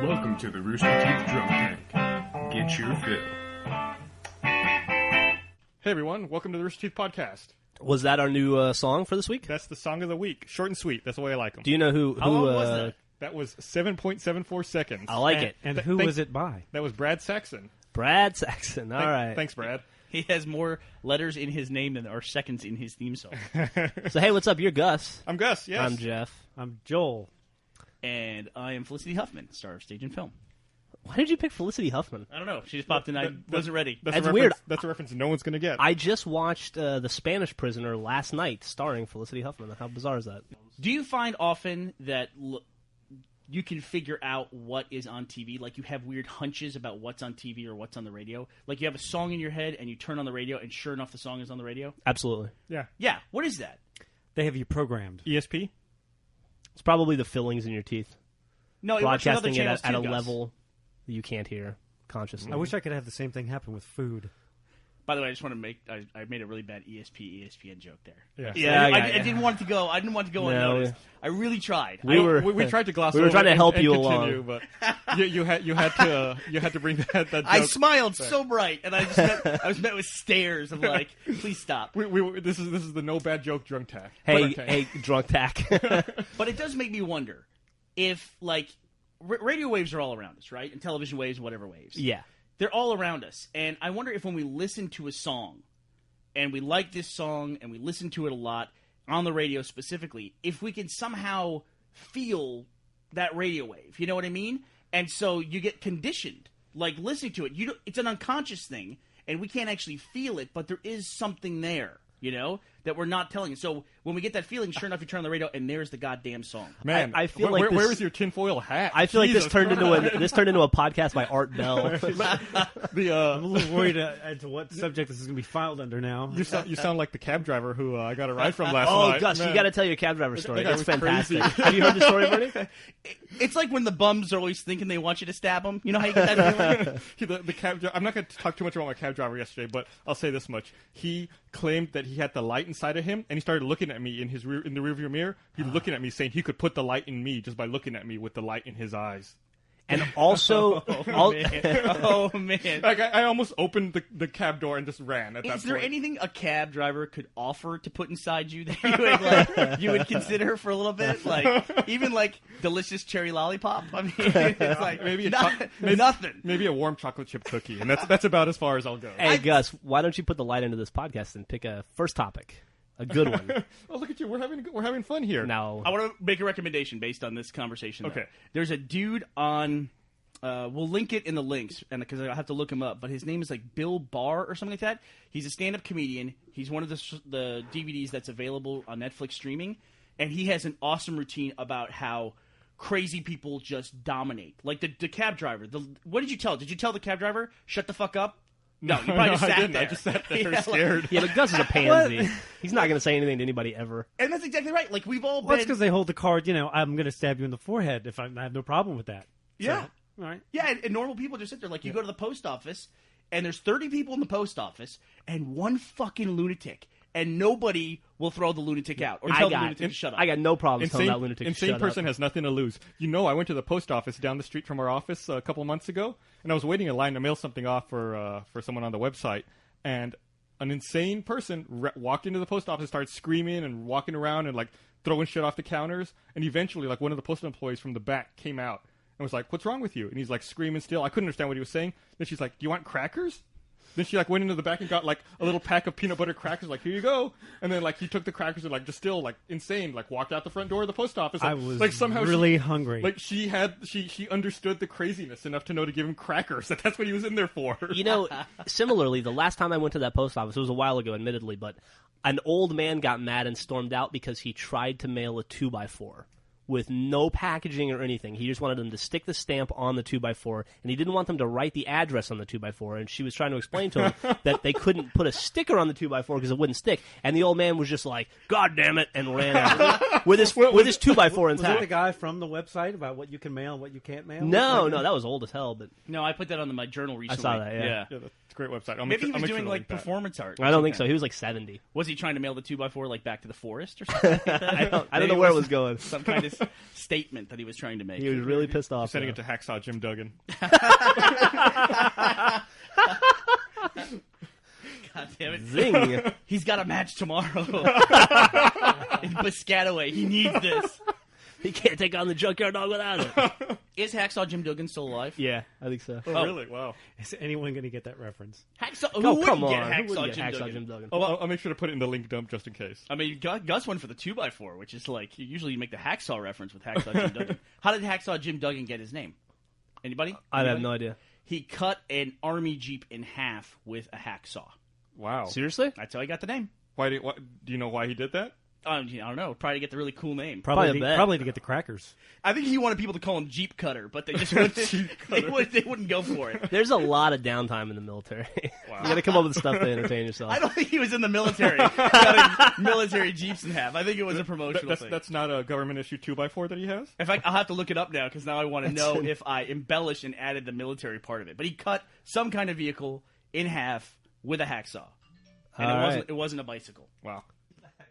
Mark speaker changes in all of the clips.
Speaker 1: Welcome to the Rooster Teeth Drum Tank. Get your fill.
Speaker 2: Hey everyone, welcome to the Rooster Teeth Podcast.
Speaker 3: Was that our new song for this week?
Speaker 2: That's the song of the week. Short and sweet. That's the way I like them.
Speaker 3: Do you know who
Speaker 4: How long was that?
Speaker 2: That was 7.74 seconds.
Speaker 3: I like it.
Speaker 5: And who was it by?
Speaker 2: That was Brad Saxon.
Speaker 3: Brad Saxon. All right.
Speaker 2: Thanks, Brad.
Speaker 4: He has more letters in his name than there are seconds in his theme song.
Speaker 3: So, hey, what's up? You're Gus.
Speaker 2: I'm Gus, yes.
Speaker 3: I'm Jeff.
Speaker 5: I'm Joel.
Speaker 4: And I am Felicity Huffman, star of stage and film.
Speaker 3: Why did you pick Felicity Huffman?
Speaker 4: I don't know. She just popped in. I wasn't ready.
Speaker 3: That's
Speaker 2: a
Speaker 3: weird.
Speaker 2: That's a reference no one's going to get.
Speaker 3: I just watched The Spanish Prisoner last night, starring Felicity Huffman. How bizarre is that?
Speaker 4: Do you find often that you can figure out what is on TV? Like you have weird hunches about what's on TV or what's on the radio? Like you have a song in your head and you turn on the radio and sure enough the song is on the radio?
Speaker 3: Absolutely.
Speaker 2: Yeah.
Speaker 4: Yeah. What is that?
Speaker 5: They have you programmed.
Speaker 2: ESP?
Speaker 3: It's probably the fillings in your teeth.
Speaker 4: No, it works with other
Speaker 3: Broadcasting it
Speaker 4: channels
Speaker 3: at
Speaker 4: too,
Speaker 3: a
Speaker 4: Gus.
Speaker 3: level that you can't hear consciously.
Speaker 5: I wish I could have the same thing happen with food.
Speaker 4: By the way, I just want to make. I made a really bad ESPN joke there.
Speaker 2: Yeah.
Speaker 4: I didn't want it to go. I didn't want it to go unnoticed. I really tried.
Speaker 2: We tried to gloss
Speaker 3: we were
Speaker 2: over
Speaker 3: trying to
Speaker 2: and-
Speaker 3: help
Speaker 2: and
Speaker 3: you
Speaker 2: continue,
Speaker 3: along.
Speaker 2: But you had to bring that joke.
Speaker 4: I smiled so bright, and I was met with stares of like, please stop.
Speaker 2: This is the no bad joke drunk tack.
Speaker 3: Hey, drunk tack.
Speaker 4: But it does make me wonder if like radio waves are all around us, right? And television waves, whatever waves.
Speaker 3: Yeah.
Speaker 4: They're all around us. And I wonder if when we listen to a song, and we like this song, and we listen to it a lot, on the radio specifically, if we can somehow feel that radio wave. You know what I mean? And so you get conditioned. Like, listening to it, it's an unconscious thing, and we can't actually feel it, but there is something there, you know, that we're not telling you. So when we get that feeling, sure enough, you turn on the radio, and there's the goddamn song.
Speaker 2: Man,
Speaker 3: I feel like
Speaker 2: where is your tinfoil hat?
Speaker 3: I feel like
Speaker 2: Jesus
Speaker 3: this turned into a podcast by Art Bell.
Speaker 5: I'm a little worried as to what subject this is going to be filed under now.
Speaker 2: You sound like the cab driver who I got a ride from last
Speaker 3: Oh,
Speaker 2: night.
Speaker 3: Gus,
Speaker 2: Man.
Speaker 3: you got to tell your cab driver story.
Speaker 2: That
Speaker 3: It's
Speaker 2: was
Speaker 3: fantastic.
Speaker 2: crazy.
Speaker 3: Have you heard the story, Bernie?
Speaker 4: It's like when the bums are always thinking they want you to stab them. You know how you get that feeling?
Speaker 2: The cab. I'm not going to talk too much about my cab driver yesterday, but I'll say this much: he claimed that he had the light inside of him, and he started looking at me in the rearview mirror. He was looking at me, saying he could put the light in me just by looking at me with the light in his eyes.
Speaker 3: And also,
Speaker 4: Oh, man.
Speaker 2: Like I almost opened the cab door and just ran at that
Speaker 4: Is there
Speaker 2: point.
Speaker 4: anything a cab driver could offer to put inside you that you would consider for a little bit? Like, even like delicious cherry lollipop? I mean, it's like
Speaker 2: Maybe
Speaker 4: nothing.
Speaker 2: Maybe a warm chocolate chip cookie, and that's about as far as I'll go.
Speaker 3: hey, Gus, why don't you put the light into this podcast and pick a first topic? A good one.
Speaker 2: Oh, look at you! We're having fun here.
Speaker 3: Now,
Speaker 4: I want to make a recommendation based on this conversation. Though.
Speaker 2: Okay.
Speaker 4: There's a dude on. We'll link it in the links, and because I have to look him up. But his name is like Bill Barr or something like that. He's a stand-up comedian. He's one of the DVDs that's available on Netflix streaming, and he has an awesome routine about how crazy people just dominate. Like the cab driver. What did you tell? Did you tell the cab driver shut the fuck up? No, you probably just
Speaker 2: I
Speaker 4: sat
Speaker 2: didn't.
Speaker 4: there.
Speaker 2: I just sat there
Speaker 4: Yeah,
Speaker 2: scared.
Speaker 3: yeah, but Gus is a pansy. He's not going to say anything to anybody ever.
Speaker 4: And that's exactly right. Like we've all
Speaker 5: Well, that's
Speaker 4: been.
Speaker 5: because they hold the card, I'm going to stab you in the forehead if I have no problem with that.
Speaker 4: Yeah.
Speaker 5: All right.
Speaker 4: Yeah, and normal people just sit there. Like, you go to the post office, and there's 30 people in the post office, and one fucking lunatic, and nobody will throw the lunatic out or tell the lunatic to shut up.
Speaker 3: I got no problem telling that lunatic to
Speaker 2: Insane
Speaker 3: shut
Speaker 2: person
Speaker 3: up.
Speaker 2: has nothing to lose. I went to the post office down the street from our office a couple months ago, and I was waiting in line to mail something off for someone on the website, and an insane person walked into the post office, started screaming and walking around and like throwing shit off the counters, and eventually like one of the postal employees from the back came out and was like, "What's wrong with you?" And he's like screaming still. I couldn't understand what he was saying. Then she's like, "Do you want crackers?" Then she like went into the back and got like a little pack of peanut butter crackers, like, "Here you go." And then like he took the crackers and like just still like insane, like walked out the front door of the post office.
Speaker 5: I was
Speaker 2: like somehow
Speaker 5: really hungry.
Speaker 2: Like she understood the craziness enough to know to give him crackers. That's what he was in there for.
Speaker 3: Similarly, the last time I went to that post office, it was a while ago, admittedly, but an old man got mad and stormed out because he tried to mail a 2x4. With no packaging or anything. He just wanted them to stick the stamp on the 2x4, and he didn't want them to write the address on the 2x4, and she was trying to explain to him that they couldn't put a sticker on the 2x4 because it wouldn't stick, and the old man was just like, "God damn it," and ran out with his 2x4
Speaker 5: Was
Speaker 3: intact.
Speaker 5: it the guy from the website about what you can mail and what you can't mail?
Speaker 3: No, that was old as hell, but
Speaker 4: No, I put that on my journal recently.
Speaker 3: saw that, yeah.
Speaker 2: Yeah, that's a great website.
Speaker 4: Maybe he was doing like performance art.
Speaker 3: I don't think so. He was like 70.
Speaker 4: Was he trying to mail the 2x4 like back to the forest or something?
Speaker 3: I don't know where it was going.
Speaker 4: Some kind of statement that he was trying to make.
Speaker 3: He was really pissed off.
Speaker 2: Sending it to Hacksaw Jim Duggan.
Speaker 4: God damn it.
Speaker 3: Zing.
Speaker 4: He's got a match tomorrow. In Piscataway. He needs this.
Speaker 3: He can't take on the Junkyard Dog without it.
Speaker 4: Is Hacksaw Jim Duggan still alive?
Speaker 3: Yeah, I think so.
Speaker 2: Oh, really? Wow.
Speaker 5: Is anyone going to get that reference?
Speaker 4: Hacksaw,
Speaker 3: Oh,
Speaker 4: who wouldn't
Speaker 3: come
Speaker 4: get
Speaker 3: on. Who
Speaker 4: Hacksaw,
Speaker 3: wouldn't
Speaker 4: Jim,
Speaker 3: get Hacksaw
Speaker 4: Duggan?
Speaker 3: Jim Duggan?
Speaker 2: Oh, I'll make sure to put it in the link dump just in case.
Speaker 4: I mean, Gus went for the 2x4, which is like, usually you make the Hacksaw reference with Hacksaw Jim Duggan. How did Hacksaw Jim Duggan get his name? Anybody?
Speaker 3: I have no idea.
Speaker 4: He cut an army jeep in half with a hacksaw.
Speaker 2: Wow.
Speaker 3: Seriously?
Speaker 4: That's how he got the name.
Speaker 2: Do you know why he did that?
Speaker 4: I don't know. Probably to get the really cool name.
Speaker 3: Probably a bet.
Speaker 5: Probably to get the crackers.
Speaker 4: I think he wanted people to call him Jeep Cutter, but they just wouldn't, they wouldn't go for it.
Speaker 3: There's a lot of downtime in the military. You got to come up with stuff to entertain yourself.
Speaker 4: I don't think he was in the military cutting military jeeps in half. I think it was a promotional thing.
Speaker 2: That's not a government issue 2x4 that he has?
Speaker 4: In fact, I'll have to look it up now because now I want to know if I embellished and added the military part of it. But he cut some kind of vehicle in half with a hacksaw. And it wasn't a bicycle.
Speaker 2: Wow.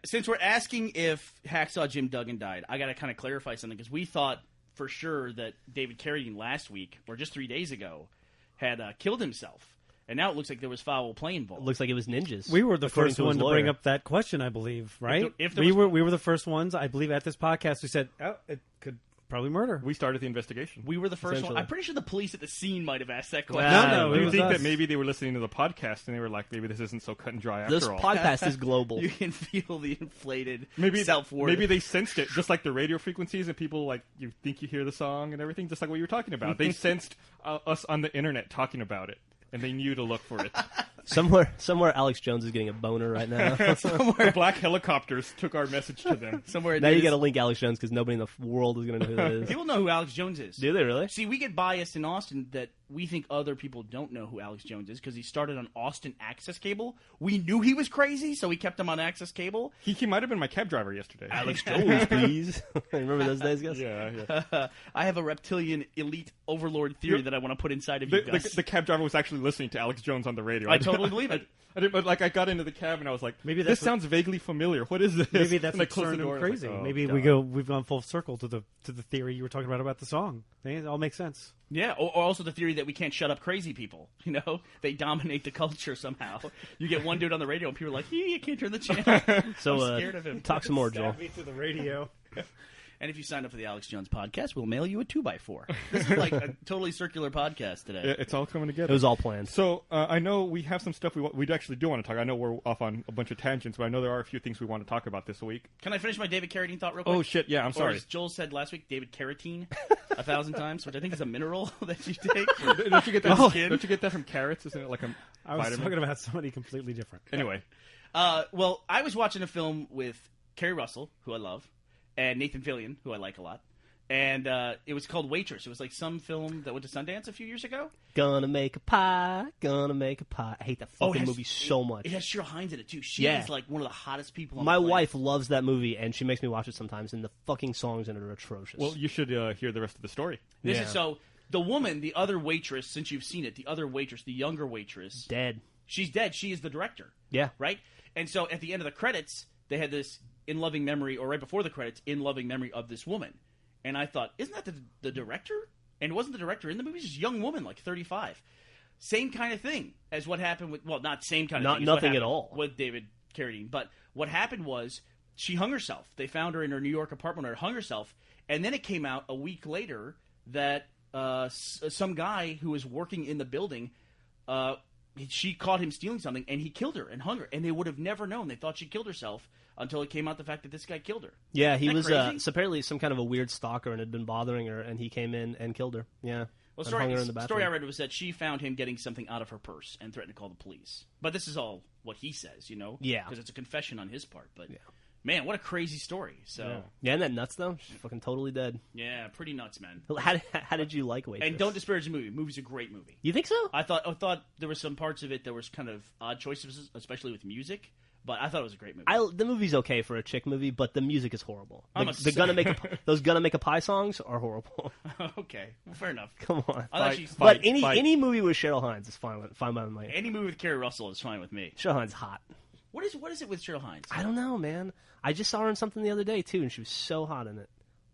Speaker 4: Since we're asking if Hacksaw Jim Duggan died, I got to kind of clarify something because we thought for sure that David Carradine last week, or just 3 days ago, had killed himself. And now it looks like there was foul play involved.
Speaker 3: It looks like it was ninjas.
Speaker 5: We were the
Speaker 3: according
Speaker 5: first
Speaker 3: to his
Speaker 5: one to
Speaker 3: lawyer.
Speaker 5: bring up that question, I believe, right?
Speaker 4: If there
Speaker 5: we
Speaker 4: was-
Speaker 5: were the first ones, I believe, at this podcast. We said, oh, it could probably murder.
Speaker 2: We started the investigation.
Speaker 4: We were the first one.
Speaker 3: Essentially.
Speaker 4: I'm pretty sure the police at the scene might have asked that question.
Speaker 5: No,
Speaker 2: Do
Speaker 5: it
Speaker 2: you
Speaker 5: was
Speaker 2: think
Speaker 5: us.
Speaker 2: that maybe they were listening to the podcast and they were like, maybe this isn't so cut and dry after
Speaker 3: This
Speaker 2: all?
Speaker 3: podcast is global.
Speaker 4: You can feel the inflated
Speaker 2: Maybe
Speaker 4: self-worth.
Speaker 2: Maybe they sensed it, just like the radio frequencies, and people like you think you hear the song and everything, just like what you were talking about. They sensed us on the internet talking about it, and they knew to look for it.
Speaker 3: Somewhere, Alex Jones is getting a boner right now.
Speaker 2: The black helicopters took our message to them.
Speaker 4: somewhere
Speaker 3: Now you
Speaker 4: there's-
Speaker 3: got to link Alex Jones because nobody in the world is going to know who that is.
Speaker 4: People know who Alex Jones is.
Speaker 3: Do they really?
Speaker 4: See, we get biased in Austin that we think other people don't know who Alex Jones is because he started on Austin Access Cable. We knew he was crazy, so we kept him on Access Cable.
Speaker 2: He might have been my cab driver yesterday.
Speaker 3: Alex Jones, please. Remember those days, guys?
Speaker 2: Yeah.
Speaker 4: I have a reptilian elite overlord theory that I want to put inside of you, Gus.
Speaker 2: The cab driver was actually listening to Alex Jones on the radio.
Speaker 4: I totally believe it.
Speaker 2: But like I got into the cab and I was like,
Speaker 5: Maybe
Speaker 2: this
Speaker 5: that's
Speaker 2: sounds vaguely familiar. What is this?
Speaker 5: Maybe that's
Speaker 2: and I
Speaker 5: what
Speaker 2: closed
Speaker 5: turned
Speaker 2: the
Speaker 5: him
Speaker 2: door and I was
Speaker 5: crazy.
Speaker 2: like, oh,
Speaker 5: Maybe
Speaker 2: God.
Speaker 5: we've gone full circle to the theory you were talking about the song. It all makes sense.
Speaker 4: Yeah, or also the theory that we can't shut up crazy people. You know, they dominate the culture somehow. You get one dude on the radio and people are like, you can't turn the channel.
Speaker 3: So,
Speaker 4: I'm scared of him.
Speaker 3: talk some more, Joel.
Speaker 5: Me through the radio.
Speaker 4: And if you sign up for the Alex Jones podcast, we'll mail you a 2x4. This is like a totally circular podcast today.
Speaker 2: It's all coming together.
Speaker 3: It was all planned.
Speaker 2: So I know we have some stuff we actually do want to talk. I know we're off on a bunch of tangents, but I know there are a few things we want to talk about this week.
Speaker 4: Can I finish my David Carradine thought real quick?
Speaker 2: Oh shit! Yeah, I'm
Speaker 4: Or
Speaker 2: sorry.
Speaker 4: as Joel said last week, David Carotene 1,000 times, which I think is a mineral that you take.
Speaker 2: Don't you get that?
Speaker 4: Skin?
Speaker 2: Don't you get that from carrots? Isn't it like a
Speaker 5: I was
Speaker 2: vitamin?
Speaker 5: talking about somebody completely different.
Speaker 2: Anyway,
Speaker 4: Well, I was watching a film with Kerry Russell, who I love, and Nathan Fillion, who I like a lot. And it was called Waitress. It was like some film that went to Sundance a few years ago.
Speaker 3: Gonna make a pie. Gonna make a pie. I hate that fucking movie so much.
Speaker 4: It has Cheryl Hines in it, too. She
Speaker 3: Yeah.
Speaker 4: is like one of the hottest people on
Speaker 3: My
Speaker 4: the planet.
Speaker 3: wife loves that movie, and she makes me watch it sometimes, and the fucking songs in it are atrocious.
Speaker 2: well, you should hear the rest of the story.
Speaker 4: This
Speaker 3: Yeah.
Speaker 4: is so... The woman, the other waitress, since you've seen it, the other waitress, the younger waitress,
Speaker 3: Dead.
Speaker 4: she's dead. She is the director.
Speaker 3: Yeah.
Speaker 4: Right? And so at the end of the credits, they had this in loving memory, or right before the credits, in loving memory of this woman. And I thought, isn't that the director? And wasn't the director in the movie? Just a young woman, like 35. Same kind of thing as what happened with, well, not same kind of
Speaker 3: Not
Speaker 4: thing. as what
Speaker 3: nothing at
Speaker 4: happened
Speaker 3: all.
Speaker 4: with David Carradine. But what happened was she hung herself. They found her in her New York apartment and hung herself. And then it came out a week later that some guy who was working in the building, she caught him stealing something, and he killed her and hung her. And they would have never known. They thought she killed herself until it came out the fact that this guy killed her.
Speaker 3: Yeah, he
Speaker 4: Isn't
Speaker 3: was
Speaker 4: that crazy?
Speaker 3: apparently some kind of a weird stalker and had been bothering her, and he came in and killed her. Yeah.
Speaker 4: Well,
Speaker 3: And hung her in the
Speaker 4: story
Speaker 3: bathroom.
Speaker 4: I read was that she found him getting something out of her purse and threatened to call the police. But this is all what he says, you know?
Speaker 3: Yeah.
Speaker 4: Because it's a confession on his part. But, man, what a crazy story. So,
Speaker 3: Yeah, isn't that nuts, though? She's fucking totally dead.
Speaker 4: yeah, pretty nuts, man.
Speaker 3: How did you like Waitress?
Speaker 4: And don't disparage the movie. The movie's a great movie.
Speaker 3: You think so?
Speaker 4: I thought there were some parts of it that was kind of odd choices, especially with music. But I thought it was a great movie.
Speaker 3: The movie's okay for a chick movie, but the music is horrible.
Speaker 4: I'm
Speaker 3: Those Gonna Make a Pie songs are horrible.
Speaker 4: Okay, well, fair enough.
Speaker 3: Come on.
Speaker 4: I'll actually,
Speaker 3: But any movie with Cheryl Hines is fine by me.
Speaker 4: any movie with Kerry Russell is fine with me.
Speaker 3: Cheryl Hines is hot.
Speaker 4: What is it with Cheryl Hines?
Speaker 3: I don't know, man. I just saw her in something the other day too, and she was so hot in it.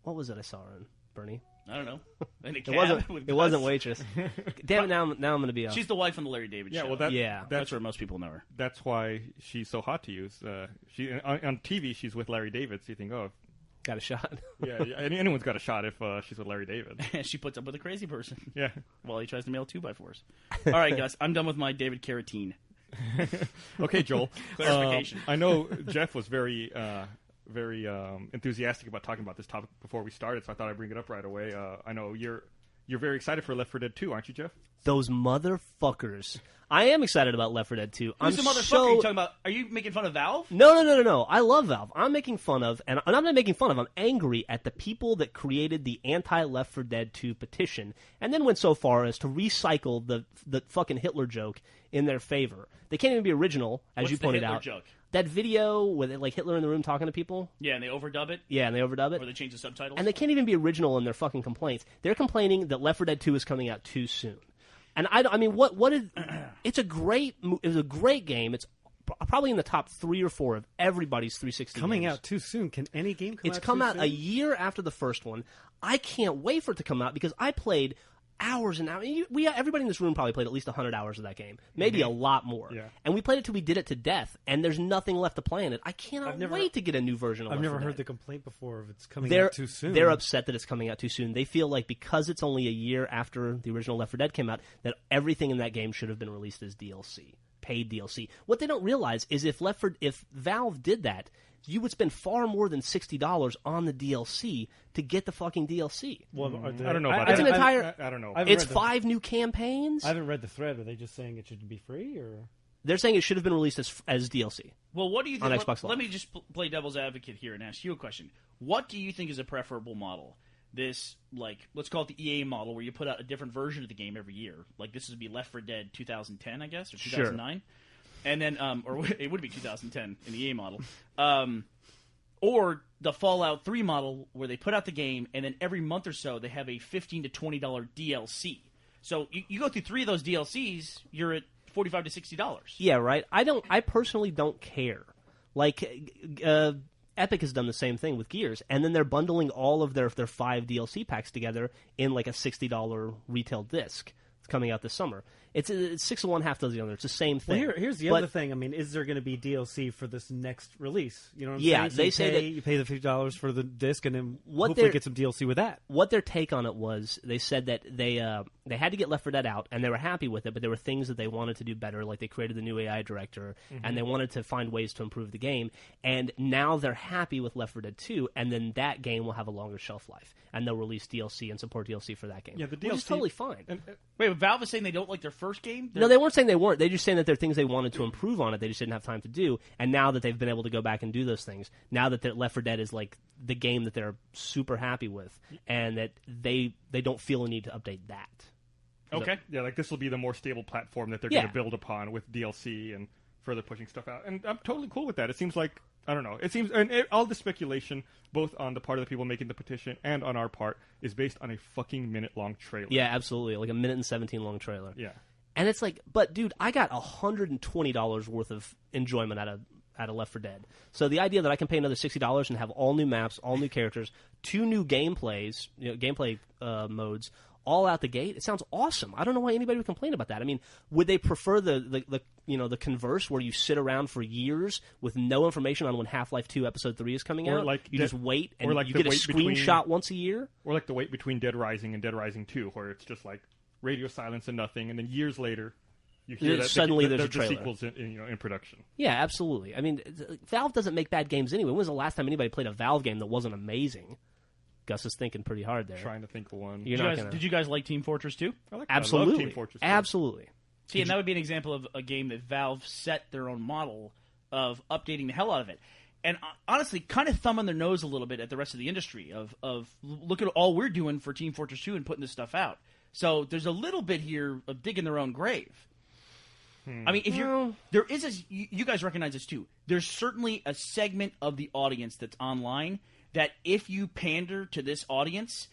Speaker 3: What was it I saw her in, Burnie?
Speaker 4: I don't know. In a
Speaker 3: It
Speaker 4: cab
Speaker 3: wasn't.
Speaker 4: with
Speaker 3: It
Speaker 4: Gus?
Speaker 3: wasn't Waitress. Damn it! Now I'm going to be.
Speaker 4: She's the wife from the Larry David
Speaker 2: Yeah,
Speaker 4: show.
Speaker 2: well,
Speaker 3: Yeah.
Speaker 4: that's where most people know her.
Speaker 2: That's why she's so hot to you. She on TV, she's with Larry David. So you think, oh,
Speaker 3: got a shot.
Speaker 2: yeah, anyone's got a shot if she's with Larry David.
Speaker 4: She puts up with a crazy person
Speaker 2: Yeah.
Speaker 4: while he tries to mail 2x4s. All right, Gus, I'm done with my David Carradine.
Speaker 2: Okay, Joel.
Speaker 4: Clarification.
Speaker 2: I know Geoff was very enthusiastic about talking about this topic before we started, so I thought I'd bring it up right away. I know you're very excited for Left 4 Dead 2, aren't you, Geoff?
Speaker 3: Those motherfuckers. I am excited about Left 4 Dead 2.
Speaker 4: Who's the motherfucker you talking about? Are you making fun of Valve?
Speaker 3: No. I love Valve. I'm making fun of, and I'm not making fun of, I'm angry at the people that created the anti-Left 4 Dead 2 petition and then went so far as to recycle the fucking Hitler joke in their favor. They can't even be original, as
Speaker 4: What's
Speaker 3: you
Speaker 4: the
Speaker 3: pointed
Speaker 4: Hitler
Speaker 3: out.
Speaker 4: joke?
Speaker 3: That video with like Hitler in the room talking to people.
Speaker 4: Yeah, and they overdub it?
Speaker 3: Yeah, and they overdub it.
Speaker 4: Or they change the subtitles?
Speaker 3: And they can't even be original in their fucking complaints. They're complaining that Left 4 Dead 2 is coming out too soon. And I mean, what is? It was a great game. It's probably in the top 3 or 4 of everybody's 360
Speaker 5: Coming
Speaker 3: games.
Speaker 5: out too soon. Can any game come out
Speaker 3: It's come
Speaker 5: too
Speaker 3: out
Speaker 5: soon?
Speaker 3: a year after the first one. I can't wait for it to come out because I played hours and hours. Everybody in this room probably played at least 100 hours of that game, maybe a lot more.
Speaker 2: Yeah.
Speaker 3: And we played it till we did it to death, and there's nothing left to play in it. I cannot wait to get a new version of
Speaker 5: I've
Speaker 3: Left 4
Speaker 5: never
Speaker 3: Dead.
Speaker 5: heard the complaint before of it's coming
Speaker 3: They're
Speaker 5: out too soon.
Speaker 3: They're upset that it's coming out too soon. They feel like because it's only a year after the original Left 4 Dead came out, that everything in that game should have been released as DLC, paid DLC. What they don't realize is if Valve did that, you would spend far more than $60 on the DLC to get the fucking DLC.
Speaker 5: Well,
Speaker 2: I don't know about
Speaker 3: It's
Speaker 2: that.
Speaker 3: an entire.
Speaker 2: I don't know.
Speaker 5: I haven't
Speaker 3: It's
Speaker 5: read the-
Speaker 3: 5 new campaigns.
Speaker 5: I haven't read the thread. Are they just saying it should be free or?
Speaker 3: They're saying it should have been released as DLC.
Speaker 4: Well, what do you think?
Speaker 3: On Xbox Live.
Speaker 4: Let me just play devil's advocate here and ask you a question. What do you think is a preferable model? This, like, let's call it the EA model, where you put out a different version of the game every year. Like, this would be Left 4 Dead 2010, I guess, or 2009. And then, or it would be 2010 in the EA model. Or the Fallout 3 model, where they put out the game, and then every month or so, they have a $15 to $20 DLC. So you go through 3 of those DLCs, you're at $45 to $60.
Speaker 3: Yeah, right. I personally don't care. Like, Epic has done the same thing with Gears, and then they're bundling all of their 5 DLC packs together in like a $60 retail disc. It's coming out this summer. It's 6 of one, half dozen of the other. It's the same thing.
Speaker 5: Well, here's the
Speaker 3: But-
Speaker 5: other thing. I mean, is there going to be DLC for this next release? You know what I'm
Speaker 3: Yeah,
Speaker 5: saying? So
Speaker 3: they
Speaker 5: you
Speaker 3: say
Speaker 5: pay,
Speaker 3: that-
Speaker 5: you pay the $50 for the disc, and then
Speaker 3: What
Speaker 5: hopefully
Speaker 3: they're-
Speaker 5: get some DLC with that.
Speaker 3: What their take on it was, they said that they had to get Left 4 Dead out, and they were happy with it, but there were things that they wanted to do better, like they created the new AI director, and they wanted to find ways to improve the game, and now they're happy with Left 4 Dead 2, and then that game will have a longer shelf life, and they'll release DLC and support DLC for that game,
Speaker 2: Yeah, the
Speaker 3: which is
Speaker 2: DLC
Speaker 3: totally fine.
Speaker 4: Wait, but Valve is saying they don't like their first game?
Speaker 3: No, they weren't saying they weren't. They're just saying that there are things they wanted to improve on it. They just didn't have time to do. And now that they've been able to go back and do those things, now that Left 4 Dead is like the game that they're super happy with, and that they don't feel a need to update that.
Speaker 4: Okay.
Speaker 2: Yeah, like this will be the more stable platform that they're
Speaker 3: Yeah.
Speaker 2: going to build upon with DLC and further pushing stuff out. And I'm totally cool with that. It seems like, I don't know, it seems, all the speculation, both on the part of the people making the petition and on our part, is based on a fucking minute-long trailer.
Speaker 3: Yeah, absolutely. Like a 1:17 long trailer.
Speaker 2: Yeah.
Speaker 3: And it's like, but dude, I got $120 worth of enjoyment out of Left 4 Dead. So the idea that I can pay another $60 and have all new maps, all new characters, 2 new gameplay modes, all out the gate, it sounds awesome. I don't know why anybody would complain about that. I mean, would they prefer the converse where you sit around for years with no information on when Half-Life 2 Episode 3 is coming
Speaker 2: Or
Speaker 3: out?
Speaker 2: like
Speaker 3: you
Speaker 2: Dead-
Speaker 3: just wait and
Speaker 2: or like
Speaker 3: you
Speaker 2: the
Speaker 3: get a
Speaker 2: wait between-
Speaker 3: screenshot once a year?
Speaker 2: Or like the wait between Dead Rising and Dead Rising 2, where it's just like radio silence and nothing, and then years later, you hear
Speaker 3: Yeah,
Speaker 2: that
Speaker 3: suddenly there's a
Speaker 2: the
Speaker 3: trailer.
Speaker 2: sequel's in production.
Speaker 3: Yeah, absolutely. I mean, Valve doesn't make bad games anyway. When was the last time anybody played a Valve game that wasn't amazing? Gus is thinking pretty hard there.
Speaker 2: Trying to think of one.
Speaker 3: You're not gonna...
Speaker 4: Did you guys like Team Fortress 2?
Speaker 2: I love
Speaker 3: Absolutely.
Speaker 2: Team Fortress 2.
Speaker 3: Absolutely.
Speaker 4: See, and that would be an example of a game that Valve set their own model of updating the hell out of it. And honestly, kind of thumb on their nose a little bit at the rest of the industry of look at all we're doing for Team Fortress 2 and putting this stuff out. So there's a little bit here of digging their own grave. I mean, there is you guys recognize this too. There's certainly a segment of the audience that's online that if you pander to this audience,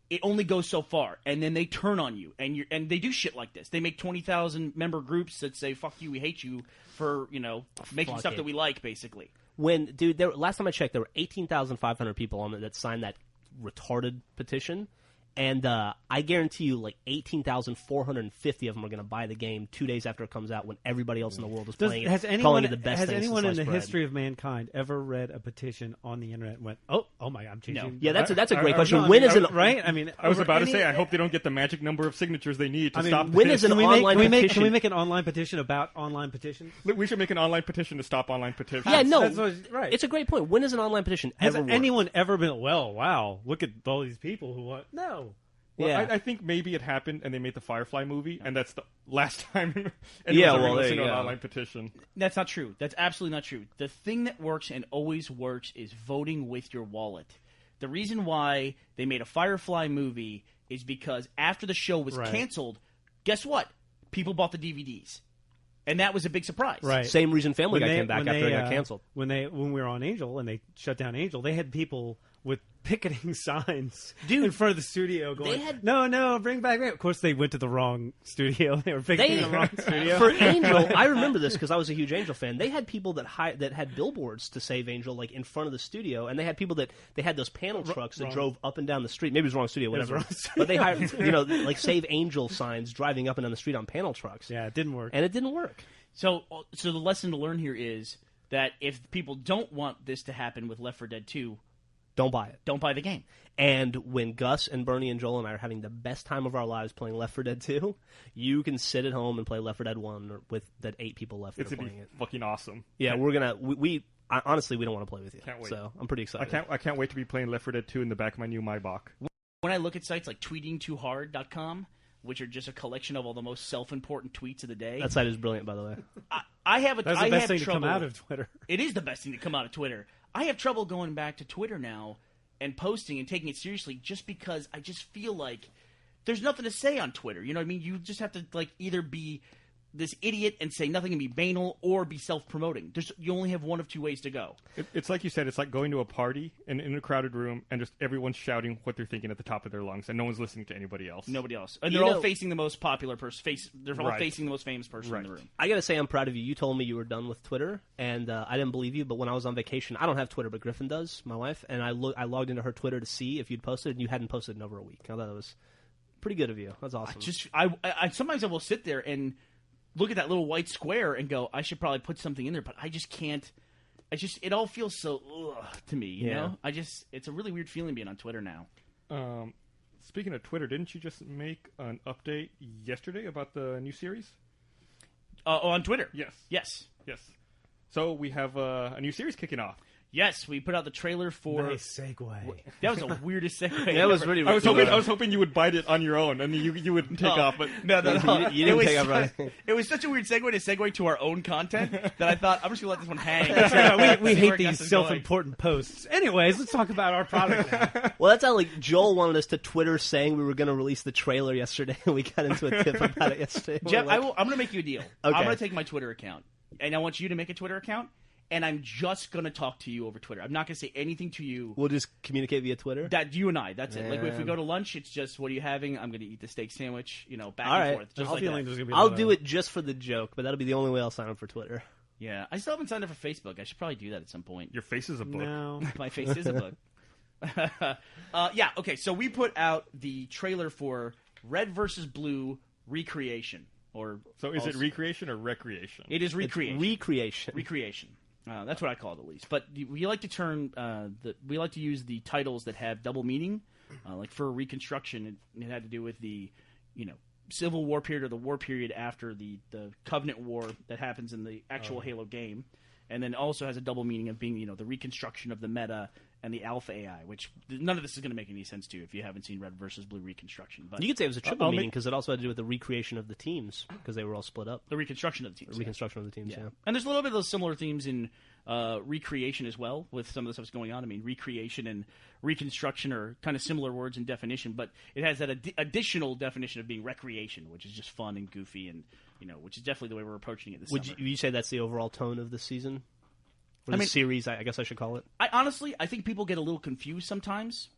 Speaker 4: it only goes so far, and then they turn on you, and they do shit like this. They make 20,000 member groups that say "fuck you, we hate you" for making
Speaker 3: Fuck
Speaker 4: stuff
Speaker 3: it.
Speaker 4: that we like, basically.
Speaker 3: Last time I checked, there were 18,500 people on it that signed that retarded petition. And I guarantee you, like 18,450 of them are going to buy the game 2 days after it comes out, when everybody else in the world is playing it, calling it the best thing since
Speaker 5: anyone in the
Speaker 3: sliced bread.
Speaker 5: history of mankind ever read a petition on the internet and went, "Oh my, I'm changing"?
Speaker 4: No.
Speaker 3: Yeah, that's a great question.
Speaker 5: No, I
Speaker 3: When
Speaker 5: mean,
Speaker 3: is an
Speaker 5: right? I mean,
Speaker 2: I was about to
Speaker 5: any-
Speaker 2: say, I hope they don't get the magic number of signatures they need to stop.
Speaker 3: when is an online petition?
Speaker 5: Can we make an online petition about online petitions?
Speaker 2: We should make an online petition to stop online petitions.
Speaker 3: Yeah, no,
Speaker 5: right.
Speaker 3: it's a great point. When is an online petition
Speaker 5: Has
Speaker 3: ever worked?
Speaker 5: anyone ever been? Well, wow, look at all these people who want. No.
Speaker 2: Well,
Speaker 3: Yeah.
Speaker 2: I think maybe it happened, and they made the Firefly movie, and that's the last time anyone's
Speaker 3: Yeah,
Speaker 2: ever
Speaker 3: well, there
Speaker 2: listened
Speaker 3: you
Speaker 2: to an
Speaker 3: go.
Speaker 2: online petition.
Speaker 4: That's not true. That's absolutely not true. The thing that works and always works is voting with your wallet. The reason why they made a Firefly movie is because after the show was
Speaker 5: Right.
Speaker 4: canceled, guess what? People bought the DVDs. And that was a big surprise.
Speaker 5: Right.
Speaker 3: Same reason Family Guy came back after it got canceled.
Speaker 5: When we were on Angel and they shut down Angel, they had people with picketing signs
Speaker 3: Dude,
Speaker 5: in front of the studio going,
Speaker 3: they had-
Speaker 5: no, bring back. Of course, they went to the wrong studio. They were picketing the wrong studio.
Speaker 3: For Angel, I remember this because I was a huge Angel fan. They had people that had billboards to save Angel, like in front of the studio, and they had people that they had those panel trucks that drove up and down the street. Maybe it was the wrong studio, whatever.
Speaker 5: wrong studio.
Speaker 3: But they hired, like Save Angel signs driving up and down the street on panel trucks.
Speaker 5: Yeah, it didn't work.
Speaker 3: And it didn't work.
Speaker 4: So the lesson to learn here is that if people don't want this to happen with Left 4 Dead 2,
Speaker 3: Don't buy it.
Speaker 4: don't buy the game.
Speaker 3: And when Gus and Bernie and Joel and I are having the best time of our lives playing Left 4 Dead 2, you can sit at home and play Left 4 Dead 1 with that 8 people left that
Speaker 2: It's
Speaker 3: are
Speaker 2: gonna be
Speaker 3: playing it.
Speaker 2: fucking awesome.
Speaker 3: Yeah, we're gonna. Honestly, we don't want to play with you.
Speaker 2: Can't wait.
Speaker 3: So I'm pretty excited.
Speaker 2: I can't wait to be playing Left 4 Dead 2 in the back of my new Maybach.
Speaker 4: When I look at sites like tweetingtoohard.com, which are just a collection of all the most self-important tweets of the day,
Speaker 3: That site is brilliant, by the way.
Speaker 4: I have a
Speaker 5: That's the
Speaker 4: I
Speaker 5: best
Speaker 4: have
Speaker 5: thing to
Speaker 4: trouble.
Speaker 5: come out of Twitter.
Speaker 4: It is the best thing to come out of Twitter. I have trouble going back to Twitter now and posting and taking it seriously just because I just feel like there's nothing to say on Twitter. You know what I mean? You just have to like either be this idiot and say nothing and be banal, or be self-promoting. You only have one of two ways to go.
Speaker 2: It's like you said. It's like going to a party and in a crowded room, and just everyone's shouting what they're thinking at the top of their lungs, and no one's listening to anybody else.
Speaker 4: Nobody else, and
Speaker 3: You
Speaker 4: they're all
Speaker 3: know-
Speaker 4: facing the most popular person. They're all
Speaker 2: Right.
Speaker 4: facing the most famous person in the room.
Speaker 3: I gotta say, I'm proud of you. You told me you were done with Twitter, and I didn't believe you. But when I was on vacation, I don't have Twitter, but Griffin does, my wife, and I logged into her Twitter to see if you'd posted, and you hadn't posted in over a week. I thought that was pretty good of you. That's awesome.
Speaker 4: I sometimes I will sit there and look at that little white square and go, I should probably put something in there, but I just can't. It all feels so to me, you know? It's a really weird feeling being on Twitter now.
Speaker 2: Speaking of Twitter, didn't you just make an update yesterday about the new series?
Speaker 4: On Twitter?
Speaker 2: Yes.
Speaker 4: Yes.
Speaker 2: So we have a new series kicking off.
Speaker 4: Yes, we put out the trailer for...
Speaker 5: Nice segue.
Speaker 4: That was the weirdest segue.
Speaker 3: that was
Speaker 4: ever.
Speaker 3: really.
Speaker 2: I was hoping you would bite it on your own, and you would take off. But
Speaker 4: No.
Speaker 3: You didn't take off right.
Speaker 4: It was such a weird segue to segue to our own content that I thought, I'm just going to let this one hang.
Speaker 5: We
Speaker 4: See
Speaker 5: hate
Speaker 4: where it
Speaker 5: these
Speaker 4: gets us
Speaker 5: self-important posts. Anyways, let's talk about our product now.
Speaker 3: Well, that's how like Joel wanted us to Twitter saying we were going to release the trailer yesterday, and we got into a tip about it yesterday.
Speaker 4: Jeff,
Speaker 3: We're like,
Speaker 4: I'm going to make you a deal.
Speaker 3: Okay.
Speaker 4: I'm going to take my Twitter account, and I want you to make a Twitter account, and I'm just going to talk to you over Twitter. I'm not going to say anything to you.
Speaker 3: we'll just communicate via Twitter.
Speaker 4: That you and I, that's it. Like if we
Speaker 3: Man.
Speaker 4: go to lunch, it's just what are you having? I'm going to eat the steak sandwich, back
Speaker 3: All
Speaker 4: and
Speaker 3: right.
Speaker 4: forth. Just
Speaker 5: I'm
Speaker 4: like
Speaker 5: feeling
Speaker 4: that.
Speaker 5: there's gonna be a
Speaker 3: I'll
Speaker 5: lot
Speaker 3: do
Speaker 5: of-
Speaker 3: it just for the joke, but that'll be the only way I'll sign up for Twitter.
Speaker 4: Yeah, I still haven't signed up for Facebook. I should probably do that at some point.
Speaker 2: your face is a book.
Speaker 5: No.
Speaker 4: My face is a book. Yeah, okay, so we put out the trailer for Red vs. Blue Recreation.
Speaker 2: So is it recreation or recreation?
Speaker 4: It is recreation.
Speaker 3: Recreation.
Speaker 4: Recreation. That's what I call it, at least. But we like to turn we like to use the titles that have double meaning. Like for Reconstruction, it had to do with the Civil War period or the war period after the Covenant War that happens in the actual Halo game, and then also has a double meaning of being the reconstruction of the meta and the Alpha AI, which none of this is going to make any sense to you if you haven't seen Red versus Blue Reconstruction. But
Speaker 3: You could say it was a triple
Speaker 2: I'll
Speaker 3: meaning because it also had to do with the recreation of the teams because they were all split up.
Speaker 4: the reconstruction of the teams.
Speaker 3: Reconstruction of the teams, yeah.
Speaker 4: And there's a little bit of those similar themes in recreation as well, with some of the stuff that's going on. I mean, recreation and reconstruction are kind of similar words in definition, but it has that additional definition of being recreation, which is just fun and goofy, and which is definitely the way we're approaching it this
Speaker 3: Would
Speaker 4: summer.
Speaker 3: you say that's the overall tone of the season? Or the
Speaker 4: mean-
Speaker 3: series, I guess I should call it.
Speaker 4: I think people get a little confused sometimes